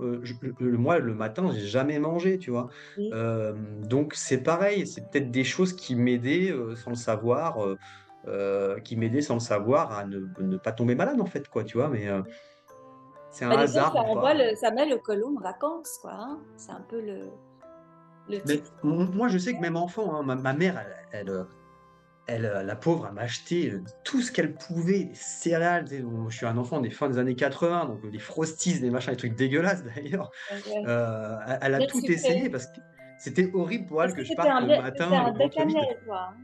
moi, le matin, j'ai jamais mangé, tu vois? Mmh. Donc c'est pareil, c'est peut-être des choses qui m'aidaient, sans le savoir, qui m'aidaient sans le savoir à ne pas tomber malade, en fait, quoi, tu vois? Mais, c'est un Bah, disons que hasard ou pas. ça met le colon en vacances, quoi, hein. C'est un peu le Mais titre. moi, je sais que même enfant, hein, ma mère, la pauvre, elle m'achetait, tout ce qu'elle pouvait, des céréales, tu sais, je suis un enfant des fins des années 80, donc des Frosties, des machins, des trucs dégueulasses d'ailleurs. Ouais, ouais. Elle a Bien tout essayé sucré. parce que c'était horrible pour elle Parce que que je parte le tu matin un le bec ventre à vide. miel, toi, hein.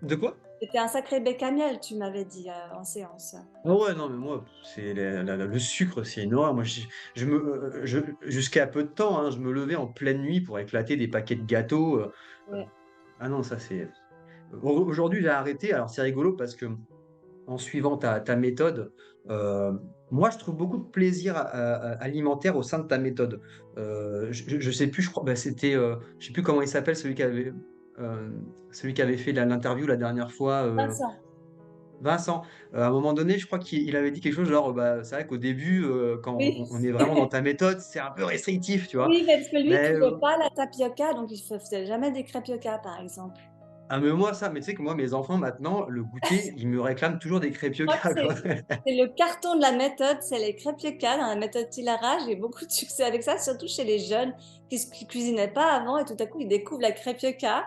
De quoi? Tu un sacré bec à miel, tu m'avais dit, en séance. Ah ouais, non, mais moi, c'est le sucre, c'est une horreur. Moi, jusqu'à peu de temps, hein, je me levais en pleine nuit pour éclater des paquets de gâteaux, Ouais. ah non, ça c'est aujourd'hui, j'ai arrêté. Alors c'est rigolo parce que en suivant ta méthode, moi, je trouve beaucoup de plaisir alimentaire au sein de ta méthode. Je sais plus, je crois, bah, c'était, je sais plus comment il s'appelle, celui qui avait fait l'interview la dernière fois, Vincent. Vincent. À un moment donné, je crois qu'il avait dit quelque chose genre, bah, c'est vrai qu'au début, quand Oui. on est vraiment dans ta méthode, c'est un peu restrictif, tu vois? Oui, mais parce que lui, il Mais, trouvait pas la tapioca, donc il faisait jamais des crépioca, par exemple. ah mais moi ça, mais tu sais que moi mes enfants maintenant, le goûter, ils me réclament toujours des Je crois que crépioca, quoi. c'est le carton de la méthode, c'est les crépioca dans la méthode Tilara. J'ai beaucoup de succès avec ça, surtout chez les jeunes qui cuisinaient pas avant et tout à coup ils découvrent la crépioca.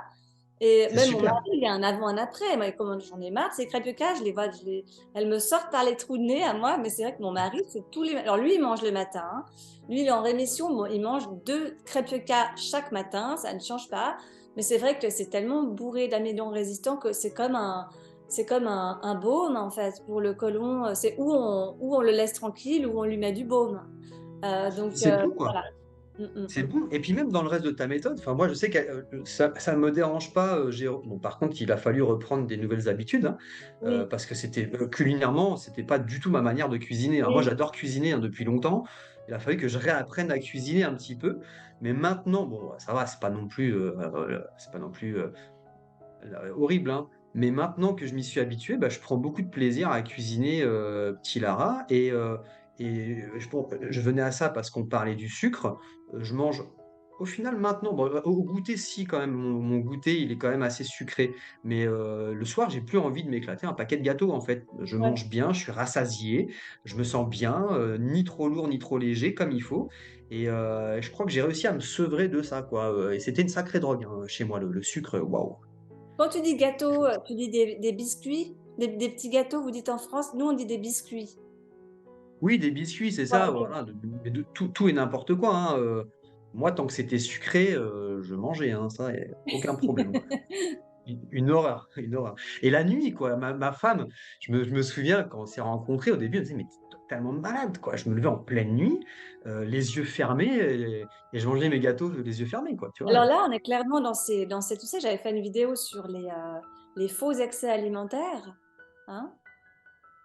Et C'est même mon mari, super. il y a un avant, un après. Moi, comme j'en ai marre de ces crépioca, je les vois, elles me sortent par les trous de nez à moi, mais c'est vrai que mon mari, c'est tous les. Alors lui, il mange le matin, hein. Lui, il est en rémission, bon, il mange 2 crépioca chaque matin, ça ne change pas. Mais c'est vrai que c'est tellement bourré d'amidon résistant que c'est comme un baume en fait pour le côlon. C'est où on le laisse tranquille, où on lui met du baume. Donc C'est bon, quoi. voilà. Mm, mm, C'est mm. bon et puis même dans le reste de ta méthode, enfin moi je sais que, ça me dérange pas, bon par contre il a fallu reprendre des nouvelles habitudes, hein, Oui, parce que culinairement, c'était pas du tout ma manière de cuisiner. Alors moi oui. j'adore cuisiner, hein, depuis longtemps. Il a fallu que je réapprenne à cuisiner un petit peu, mais maintenant, bon ça va, c'est pas non plus, horrible, hein. Mais maintenant que je m'y suis habitué, bah, je prends beaucoup de plaisir à cuisiner, petit Lara et je venais à ça parce qu'on parlait du sucre. Je mange au final maintenant, bon, au goûter si quand même, mon goûter, il est quand même assez sucré. Mais, le soir, j'ai plus envie de m'éclater un paquet de gâteaux, en fait. Je Ouais. mange bien, je suis rassasié, je me sens bien, ni trop lourd, ni trop léger, comme il faut et je crois que j'ai réussi à me sevrer de ça, quoi, et c'était une sacrée drogue, hein, chez moi, le sucre, waouh! Quand tu dis gâteau, tu dis des biscuits, des petits gâteaux, vous dites en France, nous on dit des biscuits. Oui, des biscuits, c'est Ouais, ça, ok. voilà, de tout et n'importe quoi, hein, moi, tant que c'était sucré, je mangeais, hein, ça, y a aucun problème. Une horreur, une horreur et la nuit, quoi, ma femme, je me souviens quand on s'est rencontrés, au début, elle me disait: «Mais tu es totalement malade, quoi». Je me levais en pleine nuit, les yeux fermés et je mangeais mes gâteaux les yeux fermés, quoi, tu vois? Alors là, on est clairement dans ces, tu sais, j'avais fait une vidéo sur les faux excès alimentaires, hein,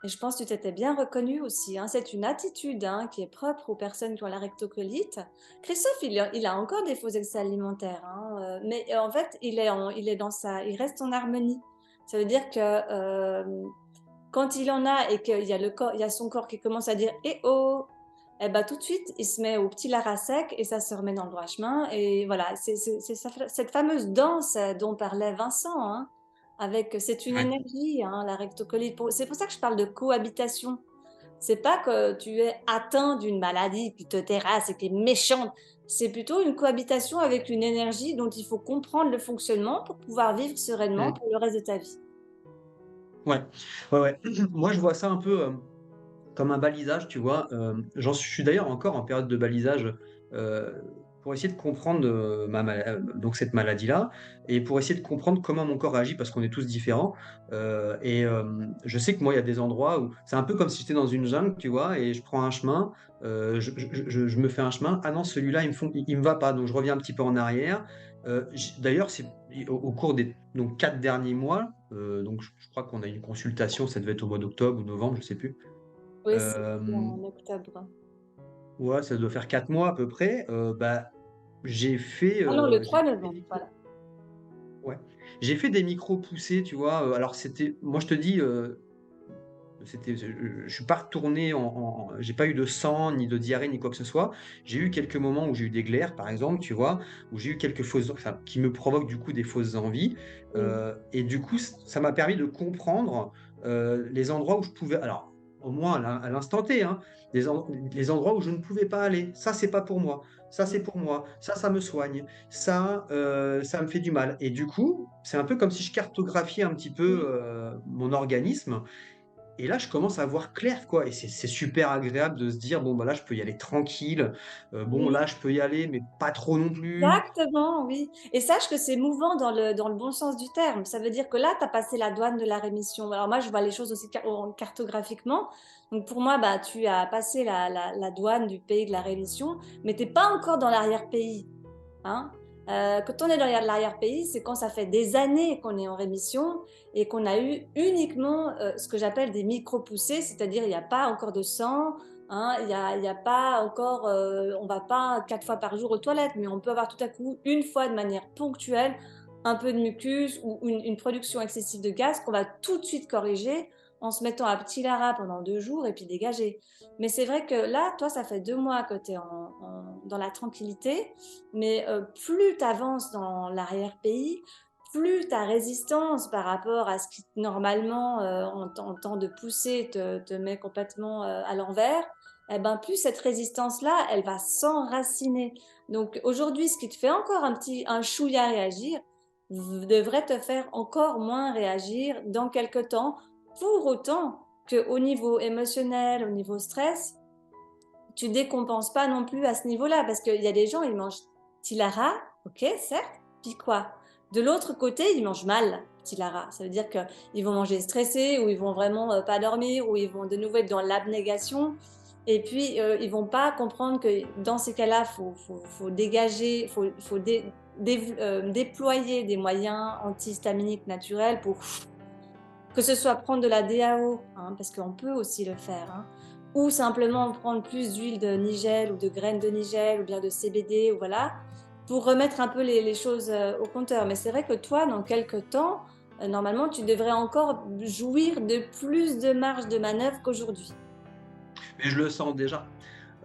et je pense que tu t'étais bien reconnu aussi, hein. C'est une attitude, hein, qui est propre aux personnes qui ont la rectocolite. Christophe, il a encore des faux excès alimentaires, hein, mais en fait, il reste en harmonie. Ça veut dire que quand il en a et qu'il y a il y a son corps qui commence à dire eh oh, eh ben, tout de suite, il se met au petit lard à sec et ça se remet dans le droit chemin. Et voilà, c'est cette fameuse danse dont parlait Vincent, hein, c'est une Ouais. énergie, hein, la rectocolite. C'est pour ça que je parle de cohabitation. C'est pas que tu es atteint d'une maladie qui te terrasse et qui est méchante. C'est plutôt une cohabitation avec une énergie dont il faut comprendre le fonctionnement pour pouvoir vivre sereinement Mmh. pour le reste de ta vie. Ouais. Ouais, ouais. Moi, je vois ça un peu, comme un balisage, tu vois? Je suis d'ailleurs encore en période de balisage, heu, pour essayer de comprendre, donc cette maladie-là et pour essayer de comprendre comment mon corps réagit parce qu'on est tous différents, je sais que moi, il y a des endroits où c'est un peu comme si j'étais dans une jungle, tu vois? Et je prends un chemin, je me fais un chemin: «Ah non, celui-là, il me va pas», donc je reviens un petit peu en arrière. J D'ailleurs, c'est au cours des donc 4 derniers mois, donc je crois qu'on a eu une consultation, ça devait être au mois d'octobre ou novembre, je sais plus. Oui, c'est Hem, en octobre. ouais, ça doit faire 4 mois à peu près, bah, j'ai fait, Ah non, le j'ai 3 fait des novembre, micros voilà. ouais, j'ai fait des micros poussés, tu vois? Alors moi je te dis, je suis pas retourné j'ai pas eu de sang, ni de diarrhée, ni quoi que ce soit. J'ai eu quelques moments où j'ai eu des glaires, par exemple, tu vois? Où j'ai eu quelques fausses enfin, qui me provoquent du coup des fausses envies, Mmh. et du coup, ça m'a permis de comprendre, les endroits où je pouvais alors, au moins à l'instant T, hein, les endroits où je ne pouvais pas aller. Ça, c'est pas pour moi. Ça, c'est Mmh. pour moi. Ça me soigne. Ça me fait du mal et du coup, c'est un peu comme si je cartographiais un petit peu, Oui. mon organisme et là, je commence à voir clair, quoi et c'est super agréable de se dire: «Bon, bah, là, je peux y aller tranquille, bon, Oui. là, je peux y aller, mais pas trop non plus». Exactement, oui, et sache que c'est mouvant dans le bon sens du terme. Ça veut dire que là, tu as passé la douane de la rémission. Alors moi, je vois les choses aussi cartographiquement. Donc pour moi, bah, tu as passé la douane du pays de la rémission, mais tu es pas encore dans l'arrière-pays, hein. Quand on est dans l'arrière-pays, c'est quand ça fait des années qu'on est en rémission et qu'on a eu uniquement, ce que j'appelle des micro-poussées, c'est-à-dire il y a pas encore de sang, hein, il y a pas encore, on va pas 4 fois par jour aux toilettes, mais on peut avoir tout à coup, une fois de manière ponctuelle, un peu de mucus ou une production excessive de gaz qu'on va tout de suite corriger en se mettant à petit Lara pendant 2 jours et puis dégager. Mais c'est vrai que là, toi, ça fait 2 mois que tu es dans la tranquillité, mais plus tu avances dans l'arrière-pays, plus ta résistance par rapport à ce qui normalement, en temps de poussée te met complètement, à l'envers, et ben, plus cette résistance-là, elle va s'enraciner. Donc aujourd'hui, ce qui te fait encore un chouïa réagir, devrait te faire encore moins réagir dans quelque temps. Pour autant qu'au niveau émotionnel, au niveau stress, tu décompenses pas non plus à ce niveau-là, parce qu'il y a des gens, ils mangent Tilara, ok, certes, puis quoi? De l'autre côté, ils mangent mal Tilara. Ça veut dire qu'ils vont manger stressés, ou ils vont vraiment pas dormir, ou ils vont de nouveau être dans l'abnégation. Et puis, ils vont pas comprendre que dans ces cas-là, faut dégager, déployer des moyens antihistaminiques naturels pour que ce soit prendre de la DAO, hein, parce qu'on peut aussi le faire, hein, ou simplement prendre plus d'huile de nigel ou de graines de nigel ou bien de CBD, ou voilà, pour remettre un peu les choses au compteur. Mais c'est vrai que toi, dans quelques temps, normalement, tu devrais encore jouir de plus de marge de manœuvre qu'aujourd'hui. Mais je le sens déjà.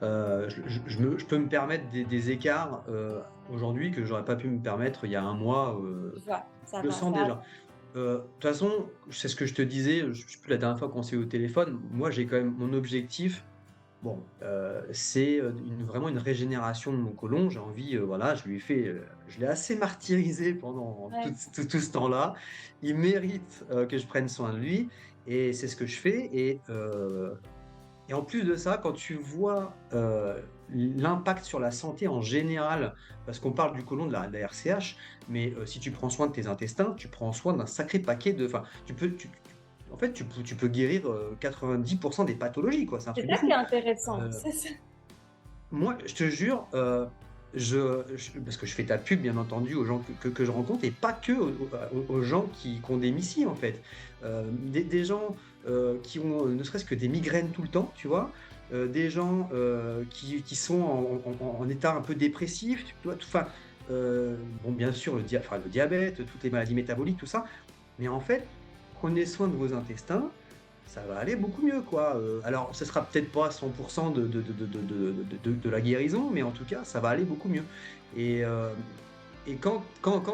Je peux me permettre des écarts, aujourd'hui que j'aurais pas pu me permettre il y a un mois, Tu vois, ça je le va, sens ça. déjà. De toute façon, c'est ce que je te disais, je sais plus la dernière fois qu'on s'est eu au téléphone, moi j'ai quand même mon objectif, bon, c'est, vraiment une régénération de mon côlon. J'ai envie, voilà, je l'ai assez martyrisé pendant Ouais. tout ce temps-là. Il mérite, que je prenne soin de lui et c'est ce que je fais et en plus de ça, quand tu vois, l'impact sur la santé en général, parce qu'on parle du côlon, de la RCH, mais si tu prends soin de tes intestins, tu prends soin d'un sacré paquet de enfin, en fait, tu peux guérir, 90 des pathologies, quoi. C'est un C'est truc de ça qui est fou. intéressant, Heu, c'est ça. Moi, je te jure, parce que je fais ta pub, bien entendu, aux gens que je rencontre et pas que aux gens qui ont des missiles, en fait. Des gens, qui ont, ne serait-ce que des migraines tout le temps, tu vois? Des gens, qui sont en état un peu dépressif, tu vois? Enfin, bon, bien sûr, le diabète, toutes les maladies métaboliques, tout ça. Mais en fait, prenez soin de vos intestins, ça va aller beaucoup mieux, quoi. Alors, ce sera peut-être pas 100 de la guérison, mais en tout cas, ça va aller beaucoup mieux. Et, quand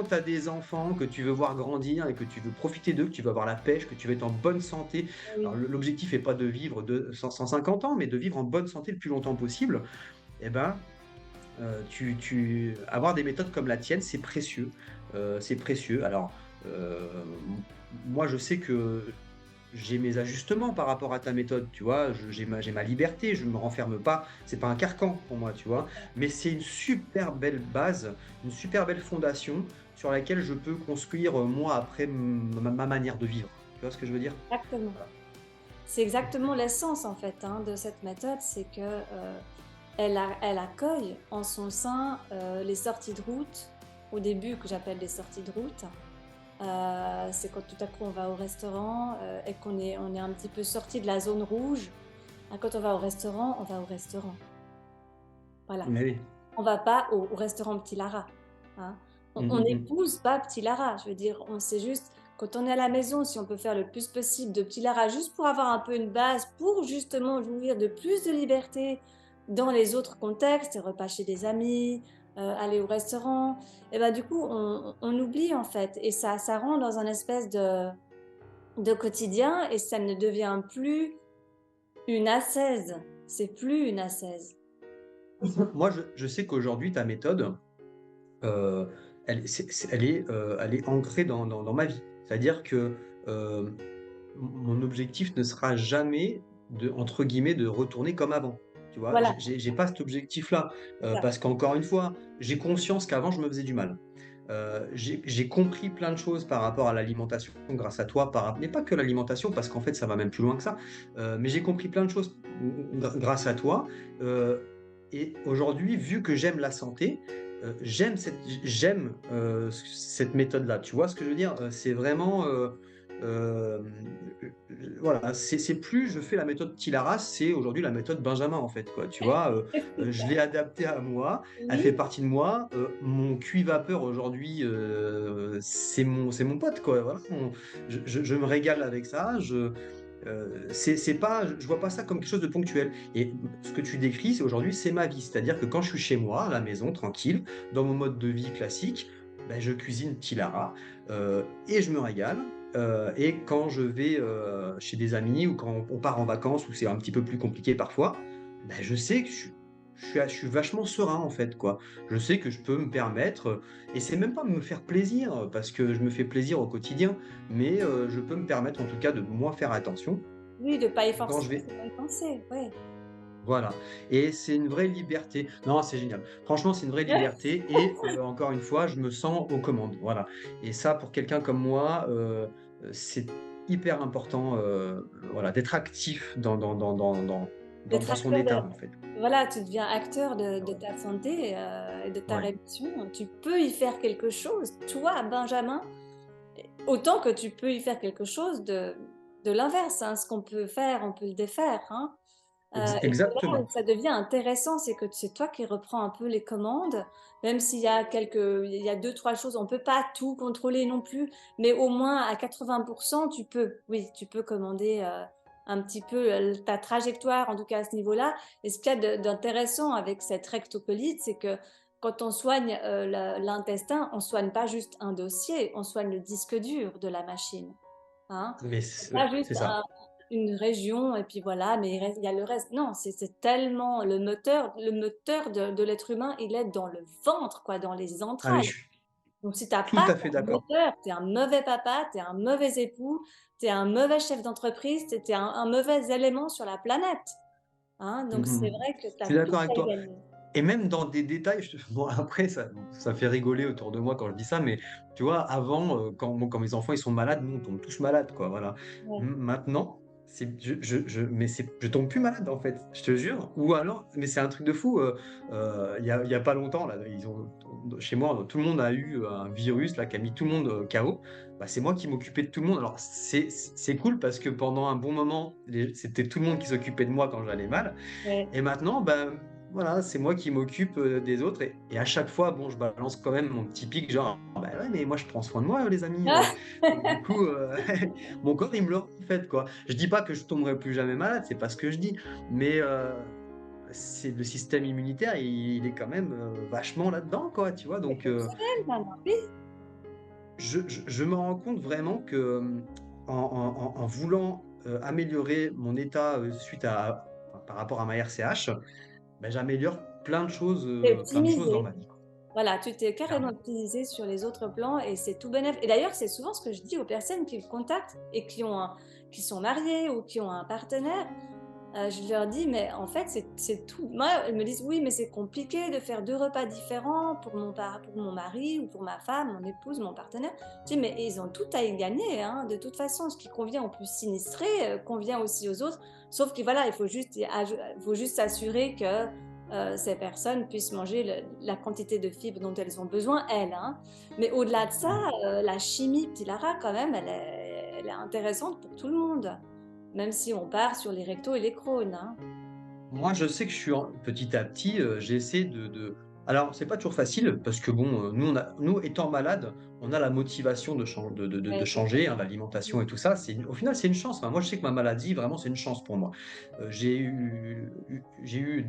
tu as des enfants que tu veux voir grandir et que tu veux profiter d'eux, que tu veux avoir la pêche, que tu veux être en bonne santé, alors Oui, l'objectif est pas de vivre 150 ans, mais de vivre en bonne santé le plus longtemps possible, et ben, avoir des méthodes comme la tienne, c'est précieux. C'est précieux. Alors, moi, je sais que j'ai mes ajustements par rapport à ta méthode, tu vois? J'ai ma liberté, je ne me renferme pas. C'est pas un carcan pour moi, tu vois? Mais c'est une super belle base, une super belle fondation sur laquelle je peux construire, moi, après ma manière de vivre. Tu vois ce que je veux dire? exactement. Voilà. C'est exactement l'essence en fait, hein, de cette méthode, c'est que elle accueille en son sein les sorties de route, au début que j'appelle les sorties de route. C'est quand tout à coup on va au restaurant et on est un petit peu sorti de la zone rouge. Hein, quand on va au restaurant, on va au restaurant. Voilà. Mais oui. On va pas au restaurant Petit Lara, hein. Mmh On mh, mmh. n'épouse pas Petit Lara, je veux dire, on c'est juste, quand on est à la maison, si on peut faire le plus possible de petits Lara, juste pour avoir un peu une base, pour justement jouir de plus de liberté dans les autres contextes, repas chez des amis, aller au restaurant, et ben du coup, on oublie en fait, et ça rend dans un espèce de quotidien, et ça ne devient plus une ascèse. C'est plus une ascèse. Moi, je sais qu'aujourd'hui, ta méthode, euh, elle est ancrée dans ma vie. C'est-à-dire que euh, mon objectif ne sera jamais entre guillemets, de retourner comme avant. Tu vois, Voilà, j'ai pas cet objectif-là, c'est ça. parce qu'encore une fois, j'ai conscience qu'avant, je me faisais du mal. J'ai compris plein de choses par rapport à l'alimentation grâce à toi, mais pas que l'alimentation, parce qu'en fait, ça va même plus loin que ça. Mais j'ai compris plein de choses grâce à toi. Euh, et aujourd'hui, vu que j'aime la santé, j'aime cette méthode-là. Tu vois ce que je veux dire? C'est vraiment, euh, voilà, c'est plus je fais la méthode Tilaras, c'est aujourd'hui la méthode Benjamin en fait, quoi. Tu vois, je l'ai adaptée à moi, elle fait Oui, partie de moi. Mon cuit vapeur aujourd'hui, c'est mon pote, quoi. Voilà, je me régale avec ça. C'est pas, je vois pas ça comme quelque chose de ponctuel. Et ce que tu décris, c'est aujourd'hui, c'est ma vie. C'est-à-dire que quand je suis chez moi, à la maison, tranquille, dans mon mode de vie classique, ben, je cuisine Tilara et je me régale. Et quand je vais chez des amis ou quand on part en vacances où c'est un petit peu plus compliqué parfois, ben, je sais que je suis vachement serein en fait, quoi. Je sais que je peux me permettre, et c'est même pas me faire plaisir, parce que je me fais plaisir au quotidien, mais je peux me permettre en tout cas de moins faire attention oui, de ne pas y quand je vais. forcément y penser. Ouais. Voilà. Et c'est une vraie liberté. Non, c'est génial. Franchement, c'est une vraie liberté. Et encore une fois, je me sens aux commandes. Voilà. Et ça, pour quelqu'un comme moi, c'est hyper important, voilà, d'être actif D'être dans son acteur de, état, en fait. voilà, tu deviens acteur de Ouais. ta santé et de ta Ouais. rémission. Tu peux y faire quelque chose. Toi, Benjamin, autant que tu peux y faire quelque chose de l'inverse, hein. Ce qu'on peut faire, on peut le défaire, hein. Et c'est là où Exactement. ça devient intéressant, c'est que c'est toi qui reprends un peu les commandes, même s'il y a il y a deux, trois choses, on peut pas tout contrôler non plus, mais au moins à 80%, tu peux, oui, tu peux commander un petit peu ta trajectoire, en tout cas à ce niveau-là. Et ce qu'il y a d'intéressant avec cette rectocolite, c'est que quand on soigne l'intestin, on soigne pas juste un dossier, on soigne le disque dur de la machine, hein. Mais C'est ouais, pas juste c'est ça. une région et puis voilà, mais il y a le reste. Non, c'est tellement le moteur de l'être humain, il est dans le ventre, quoi, dans les Ah, mais entrailles. je suis Donc si t'as tout pas à fait ce d'accord. moteur, t'es un mauvais papa, t'es un mauvais époux, t'es un mauvais chef d'entreprise, t'es un mauvais élément sur la planète, hein. Donc c'est Mhm. vrai que Je t'as suis tout d'accord avec à y toi. gagner. Et même dans des détails, bon, après, ça fait rigoler autour de moi quand je dis ça, mais tu vois, avant, quand mes enfants ils sont malades, nous, on tombe tous malades, quoi, voilà. Ouais. Maintenant, je tombe plus malade, en fait, je te jure. Ou alors, mais c'est un truc de fou. Il y a pas longtemps, là, chez moi, tout le monde a eu un virus, là, qui a mis tout le monde KO. Bah, c'est moi qui m'occupais de tout le monde. Alors, c'est cool parce que pendant un bon moment, c'était tout le monde qui s'occupait de moi quand j'allais mal. Ouais. Et maintenant, ben, voilà, c'est moi qui m'occupe des autres. Et à chaque fois, bon, je balance quand même mon petit pic, genre, ah, bah ouais, mais moi, je prends soin de moi, les amis. Et du coup, mon corps, il me le rend, en fait, quoi. Je dis pas que je tomberai plus jamais malade, c'est pas ce que je dis. Mais c'est le système immunitaire, il est quand même vachement là-dedans, quoi, tu vois. Donc, Exceptionnel, maman. Oui. je me rends compte vraiment que en voulant améliorer mon état par rapport à ma RCH, ben, j'améliore C'est plein de choses dans optimisé. ma vie, quoi. Voilà, tu t'es carrément Clairement. optimisé sur les autres plans et c'est tout bénéf. Et d'ailleurs, c'est souvent ce que je dis aux personnes qui me contactent et qui sont mariées ou qui ont un partenaire. Je leur dis, mais en fait, c'est tout. Moi, elles me disent, oui, mais c'est compliqué de faire deux repas différents pour mon mari ou pour ma femme, mon épouse, mon partenaire. Je dis, mais ils ont tout à y gagner, hein. De toute façon, ce qui convient aux plus sinistrés convient aussi aux autres. Sauf que voilà, il faut juste s'assurer que ces personnes puissent manger la quantité de fibres dont elles ont besoin, elles, hein. Mais au-delà de ça, Mm. la chimie Pilara, quand même, elle est intéressante pour tout le monde. Même si on part sur les rectos et les crônes, hein. Moi, je sais que petit à petit, j'essaie de Alors, c'est pas toujours facile parce que bon, nous étant malades, on a la motivation de Ouais, c'est changer, hein, mmh. l'alimentation et tout ça. Au final, c'est une chance. Enfin, moi, je sais que ma maladie, vraiment, c'est une chance pour moi. J'ai eu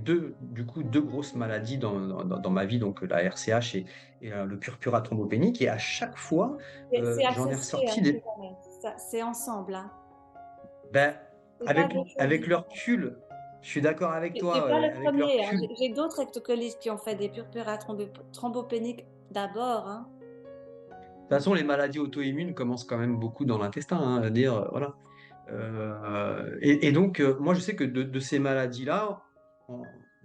2 du coup, 2 grosses maladies dans ma vie, donc la RCH et le purpura thrombopénique et à chaque fois, C'est j'en ai associé, hein, ressorti je des connais. Ça c'est ensemble, hein. ben, C'est pas 2 choses avec le différentes. recul, je suis d'accord avec Tu toi, pas le avec le premier, hein. recul. J'ai d'autres rectocolistes qui ont fait des purpura thrombopéniques d'abord, hein. De toute façon, les maladies auto-immunes commencent quand même beaucoup dans l'intestin, hein, à dire, voilà. Et donc, moi, je sais que de ces maladies-là,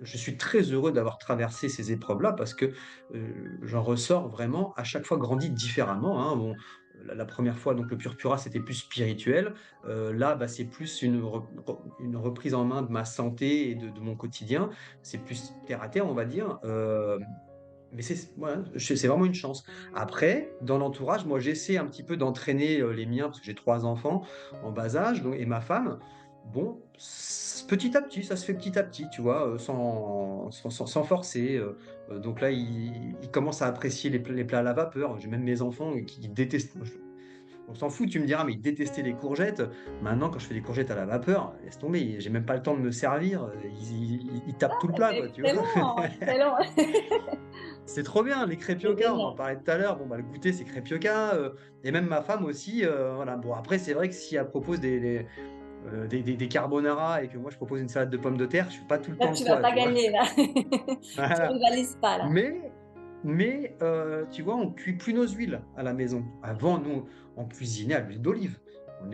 je suis très heureux d'avoir traversé ces épreuves-là parce que j'en ressors vraiment à chaque fois grandi différemment, hein. Bon, la première fois, donc le purpura, c'était plus spirituel. Là, bah, c'est plus une reprise en main de ma santé et de mon quotidien. C'est plus terre à terre, on va dire. Mais c'est vraiment une chance. Après, dans l'entourage, moi, j'essaie un petit peu d'entraîner, les miens parce que j'ai 3 enfants en bas âge donc et ma femme. Bon, petit à petit, ça se fait petit à petit, tu vois? Sans forcer, donc là, ils commencent à apprécier les plats à la vapeur. J'ai même mes enfants qui détestent. On s'en fout, tu me diras, mais ils détestaient les courgettes. Maintenant, quand je fais des courgettes à la vapeur, laisse tomber, j'ai même pas le temps de me servir, ils tapent tout le plat, quoi, tu vois? Excellent, excellent. C'est trop bien, les C'est crépioca, on en génial. parlait tout à l'heure. Bon, bah, le goûter, c'est crépioca, et même ma femme aussi, voilà. Bon, après, c'est vrai que si elle propose des carbonara et que moi, je propose une salade de pommes de terre, je fais pas tout le Là, temps le tu vas poids, pas tu vois? gagner là. Tu Voilà. rivalises pas là. Mais tu vois, on cuit plus nos huiles à la maison. Avant, nous, on cuisinait à l'huile d'olive.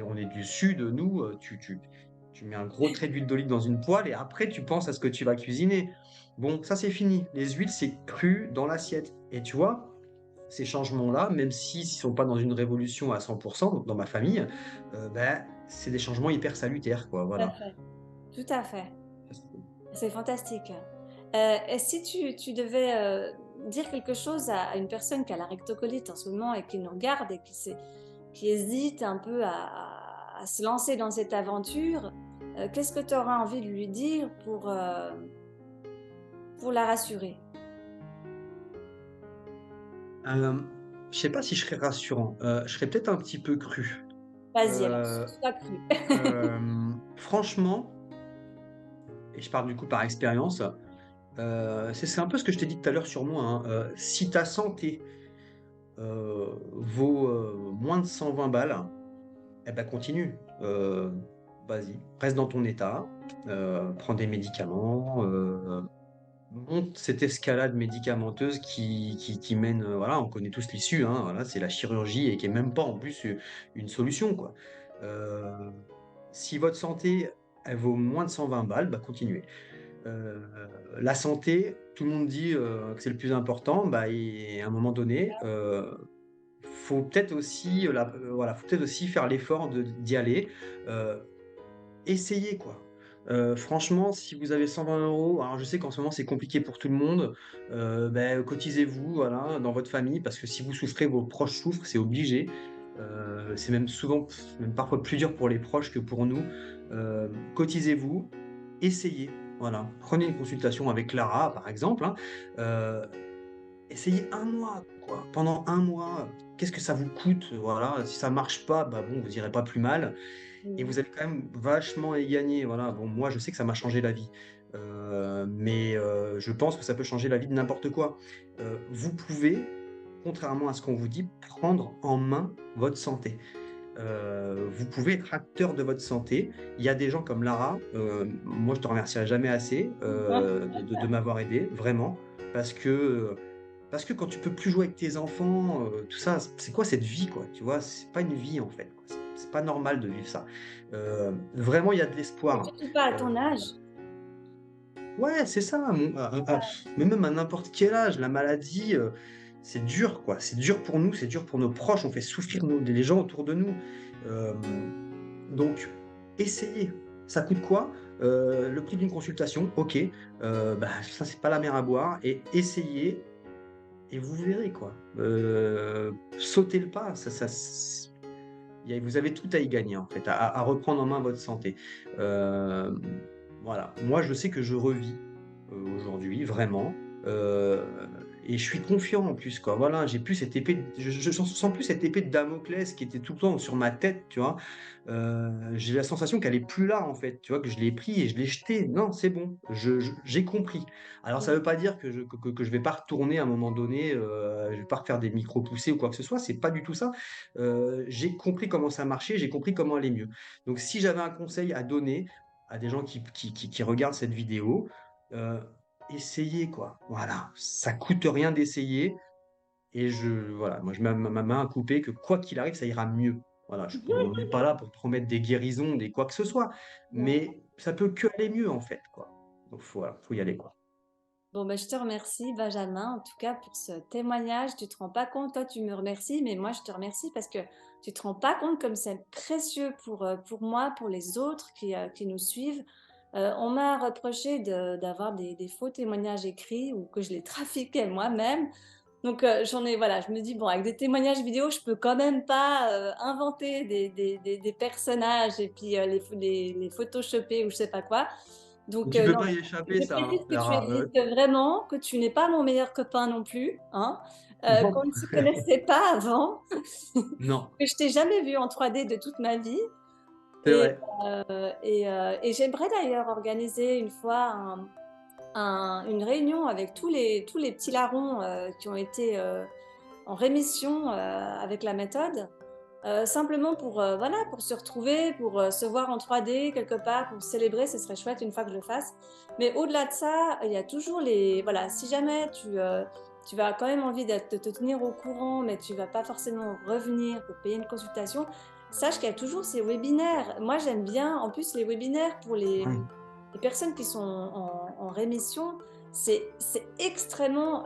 On est du sud, nous, tu mets un gros trait d'huile d'olive dans une poêle et après, tu penses à ce que tu vas cuisiner. Bon, ça, c'est fini. Les huiles, c'est cru dans l'assiette. Et tu vois, ces changements-là, même s'ils ne sont pas dans une révolution à 100% dans ma famille, ben, c'est des changements hyper salutaires, quoi. Tout à Voilà. fait, tout à fait. C'est fantastique. Et si tu devais, dire quelque chose à une personne qui a la rectocolite en ce moment et qui nous regarde et qui hésite un peu à se lancer dans cette aventure, qu'est-ce que tu auras envie de lui dire pour la rassurer? Euh, je sais pas si je serais rassurant. Je serais peut-être un petit peu cru. Vas-y alors, Euh, sois cru. Franchement, et je parle du coup par expérience, c'est un peu ce que je t'ai dit tout à l'heure sur moi, hein. Si ta santé vaut moins de 120 balles, eh ben continue. Vas-y, reste dans ton état, prends des médicaments, monte cette escalade médicamenteuse qui mène, voilà, on connaît tous l'issue, hein, voilà, c'est la chirurgie et qui est même pas en plus une solution, quoi. Euh, Si votre santé, elle vaut moins de 120 balles, bah continuez. Euh, la santé, tout le monde dit que c'est le plus important, bah, et à un moment donné, faut peut-être aussi, voilà, faut peut-être aussi faire l'effort d'y aller. Euh, Essayez quoi. Franchement, si vous avez 120 €, alors je sais qu'en ce moment c'est compliqué pour tout le monde, beh, cotisez-vous, voilà, dans votre famille, parce que si vous souffrez, vos proches souffrent, c'est obligé. C'est même souvent, même parfois plus dur pour les proches que pour nous. Cotisez-vous, essayez, voilà. Prenez une consultation avec Lara, par exemple, hein. Heu, Essayez un mois, quoi. Pendant un mois, qu'est-ce que ça vous coûte? Voilà, si ça marche pas, bah, bon, vous irez pas plus mal et Mmh. vous allez quand même vachement y gagner, voilà. Bon, moi, je sais que ça m'a changé la vie, mais je pense que ça peut changer la vie de n'importe quoi. Vous pouvez, contrairement à ce qu'on vous dit, prendre en main votre santé. Vous pouvez être acteur de votre santé. Il y a des gens comme Lara, moi je te remercierai jamais assez, de m'avoir aidé, vraiment, parce que, parce que quand tu peux plus jouer avec tes enfants, tout ça, c'est quoi cette vie, quoi, tu vois? C'est pas une vie, en fait, quoi. C'est pas normal de vivre ça. Vraiment, il y a de Et l'espoir. surtout pas à ton âge. Ouais, c'est ça, mais même à n'importe quel âge, la maladie, c'est dur, quoi. C'est dur pour nous, c'est dur pour nos proches, on fait souffrir les gens autour de nous. Donc essayez. Ça coûte quoi? Le prix d'une consultation, OK, bah, ça, c'est pas la mer à boire et essayez et vous verrez, quoi. Sautez le pas, ça s il y a vous avez tout à y gagner, en fait, à reprendre en main votre santé. Voilà. Moi, je sais que je revis, aujourd'hui, vraiment. heu et je suis confiant en plus, quoi. Voilà, j'ai plus cette épée je sens plus cette épée de Damoclès qui était tout le temps sur ma tête, tu vois? J'ai la sensation qu'elle est plus là, en fait, tu vois? Que je l'ai pris et je l'ai jeté. Non, c'est bon, j'ai compris. Alors ça Mmh. veut pas dire que je vais pas retourner à un moment donné, je vais pas refaire des micros poussés ou quoi que ce soit, c'est pas du tout ça. J'ai compris comment ça marchait, j'ai compris comment aller mieux. Donc si j'avais un conseil à donner à des gens qui regardent cette vidéo, heu, essayez quoi. Voilà, ça coûte rien d'essayer et voilà, moi je mets ma main à couper que quoi qu'il arrive, ça ira mieux. Voilà, on n'est pas là pour promettre des guérisons, des quoi que ce soit, Ouais. mais ça peut que aller mieux en fait, quoi. Donc voilà, faut y aller, quoi. Bon, ben, je te remercie, Benjamin, en tout cas pour ce témoignage. Tu te rends pas compte, toi, tu me remercies, mais moi, je te remercie parce que tu te rends pas compte comme c'est précieux pour moi, pour les autres qui nous suivent. On m'a reproché d'avoir des faux témoignages écrits ou que je les trafiquais moi-même. Donc, j'en ai, voilà, je me dis, bon, avec des témoignages vidéo, je peux quand même pas inventer des personnages et puis les photoshopper ou je sais pas quoi. Donc, Tu peux non, pas y échapper je ça, hein, précise que tu Lara, existes vraiment, que tu n'es pas mon meilleur copain non plus, hein, non, qu'on ne se connaissait pas avant, non, que je t'ai jamais vu en 3D de toute ma vie. c'est Et, vrai. et j'aimerais d'ailleurs organiser une fois une réunion avec tous les petits larrons qui ont été en rémission avec la méthode. Simplement pour, voilà, pour se retrouver, pour se voir en 3D quelque part, pour célébrer, ce serait chouette une fois que je le fasse. Mais au-delà de ça, il y a toujours les, voilà, si jamais tu vas quand même envie de te tenir au courant, mais tu vas pas forcément revenir pour payer une consultation, sache qu'il y a toujours ces webinaires. Moi, j'aime bien, en plus, les webinaires pour Ouais. les personnes qui sont en rémission, c'est extrêmement,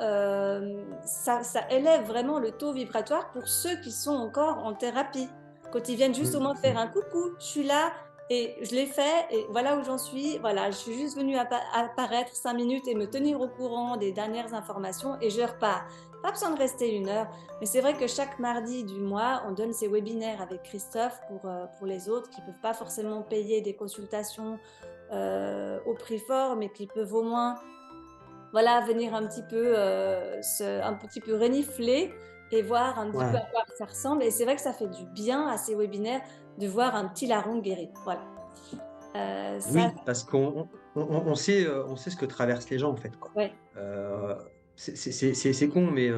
ça élève vraiment le taux vibratoire pour ceux qui sont encore en thérapie. Quand ils viennent juste au Mmh, moins faire mmh. un coucou, je suis là et je l'ai fait et voilà où j'en suis. Voilà, je suis juste venue apparaître 5 minutes et me tenir au courant des dernières informations et je repars. Pas besoin de rester 1 heure, mais c'est vrai que chaque mardi du mois, on donne ces webinaires avec Christophe pour les autres qui ne peuvent pas forcément payer des consultations au prix fort, mais qui peuvent au moins, voilà, venir un petit peu, un petit peu renifler et voir un petit peu Ouais. à quoi ça ressemble. Et c'est vrai que ça fait du bien à ces webinaires de voir un petit larron guéri. Voilà. Ça, Oui, parce on sait ce que traversent les gens, en fait, quoi. ouais. Heu, c'est con, mais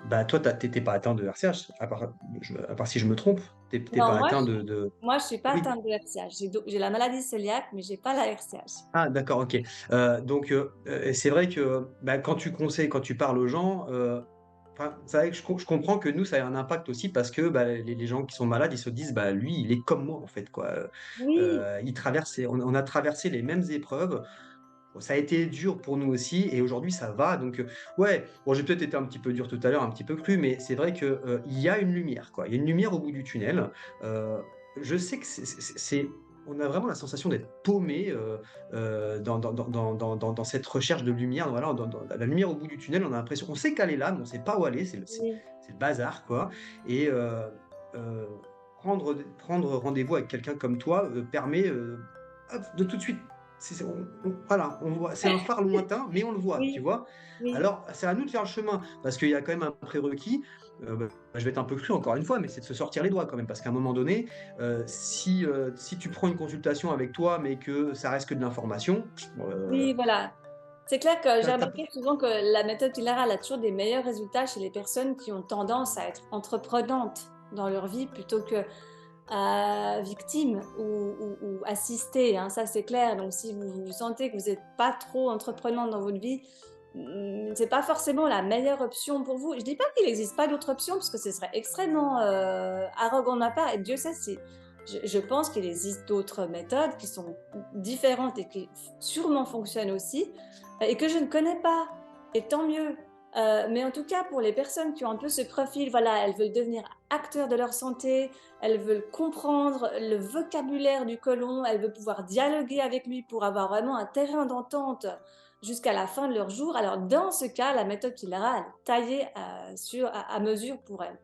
bah, toi, tu pas atteint de RCH, à part si je me trompe? Tu Non, pas atteint de moi, je suis pas oui. atteinte de RCH. J'ai la maladie cœliaque, mais j'ai pas la RCH. Ah d'accord, OK. Donc c'est vrai que, bah, quand tu parles aux gens, enfin, c'est vrai que je comprends que nous, ça a un impact aussi parce que, bah, les gens qui sont malades, ils se disent: «Bah, lui, il est comme moi, en fait, quoi». Oui, Il traverse on a traversé les mêmes épreuves. Bon, ça a été dur pour nous aussi et aujourd'hui ça va donc ouais, bon j'ai peut-être été un petit peu dur tout à l'heure, un petit peu cru, mais c'est vrai que, il y a une lumière quoi. Il y a une lumière au bout du tunnel. Heu, je sais que on a vraiment la sensation d'être paumé, dans cette recherche de lumière, voilà, dans la lumière au bout du tunnel, on a l'impression on sait qu'elle est là, mais on sait pas où aller, oui, c'est le bazar quoi et prendre rendez-vous avec quelqu'un comme toi, permet, hop, de tout de suite voilà, on voit c'est un phare lointain, mais on le voit, tu oui, vois? oui. Alors, c'est à nous de faire le chemin, parce qu'il y a quand même un prérequis, bah, je vais être un peu cru encore une fois, mais c'est de se sortir les doigts quand même, parce qu'à un moment donné, si tu prends une consultation avec toi, mais que ça reste que de l'information, Oui, voilà. C'est clair que tu j'ai as remarqué souvent que la méthode Pilar a toujours des meilleurs résultats chez les personnes qui ont tendance à être entreprenantes dans leur vie plutôt que victimes ou assistées, hein, ça c'est clair. Donc si vous sentez que vous n'êtes pas trop entreprenante dans votre vie, c'est pas forcément la meilleure option pour vous. Je dis pas qu'il n'existe pas d'autres options parce que ce serait extrêmement arrogant de ma part et Dieu sait si je pense qu'il existe d'autres méthodes qui sont différentes et qui sûrement fonctionnent aussi et que je ne connais pas. Et tant mieux. Mais en tout cas, pour les personnes qui ont un peu ce profil, voilà, elles veulent devenir acteurs de leur santé, elles veulent comprendre le vocabulaire du côlon, elles veulent pouvoir dialoguer avec lui pour avoir vraiment un terrain d'entente jusqu'à la fin de leur jour. Alors, dans ce cas, la méthode Kilara, elle est taillée à mesure pour elles.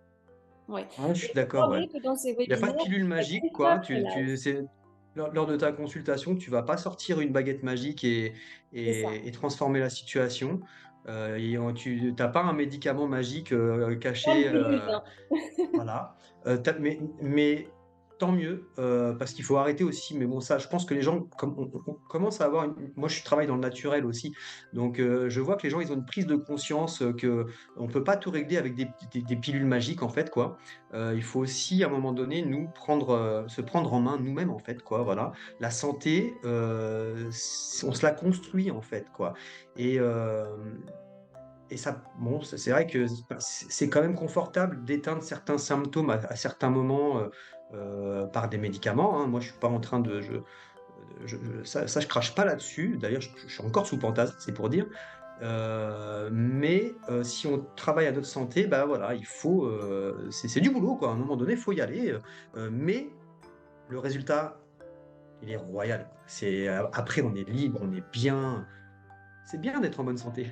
Oui. ouais, je Et suis il faut pas d'accord, ouais. oublier que dans ces Il y a pas de webinaires, pilule il y a magique, quoi, Christophe qui est là aussi. lors de ta consultation, tu vas pas sortir une baguette magique C'est ça. et transformer la situation. Tu n'as pas un médicament magique Pas de caché. pilule, non. Voilà, mais tant mieux, parce qu'il faut arrêter aussi, mais bon ça, je pense que les gens on commence à avoir une moi je travaille dans le naturel aussi, donc je vois que les gens, ils ont une prise de conscience, qu'on peut pas tout régler avec des pilules magiques en fait, quoi. Il faut aussi à un moment donné nous prendre, se prendre en main nous-mêmes en fait, quoi, voilà. La santé, on se la construit en fait, quoi et hem et ça, bon, c'est vrai que c'est quand même confortable d'éteindre certains symptômes à certains moments, par des médicaments, hein. Moi, je suis pas en train de ça je crache pas là-dessus. D'ailleurs, je suis encore sous Pantasme, c'est pour dire. Mais si on travaille à notre santé, bah, voilà, il faut, c'est du boulot, quoi. À un moment donné, il faut y aller, mais le résultat, il est royal. Après, on est libre, on est bien. C'est bien d'être en bonne santé.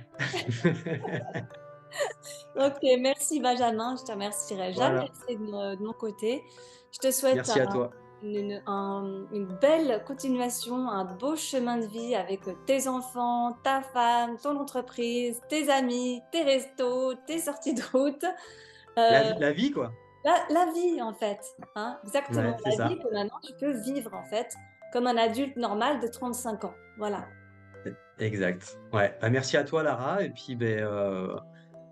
Ok, merci Benjamin, je te remercierai jamais Voilà. assez de mon côté. Je te souhaite Merci à toi. une belle continuation, un beau chemin de vie avec tes enfants, ta femme, ton entreprise, tes amis, tes restos, tes sorties de route. La Euh, vie la vie, quoi. la vie en fait, hein, exactement, Ouais, c'est la vie ça. que maintenant tu peux vivre en fait comme un adulte normal de 35 ans. Voilà, Exact. Ouais, bah, merci à toi Lara et puis, beh,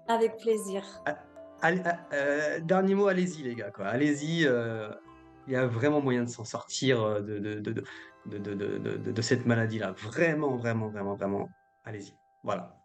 avec plaisir. a dernier mot, allez-y les gars, quoi. Allez-y, il y a vraiment moyen de s'en sortir, de cette maladie-là. Vraiment, vraiment, vraiment, vraiment, allez-y. Voilà.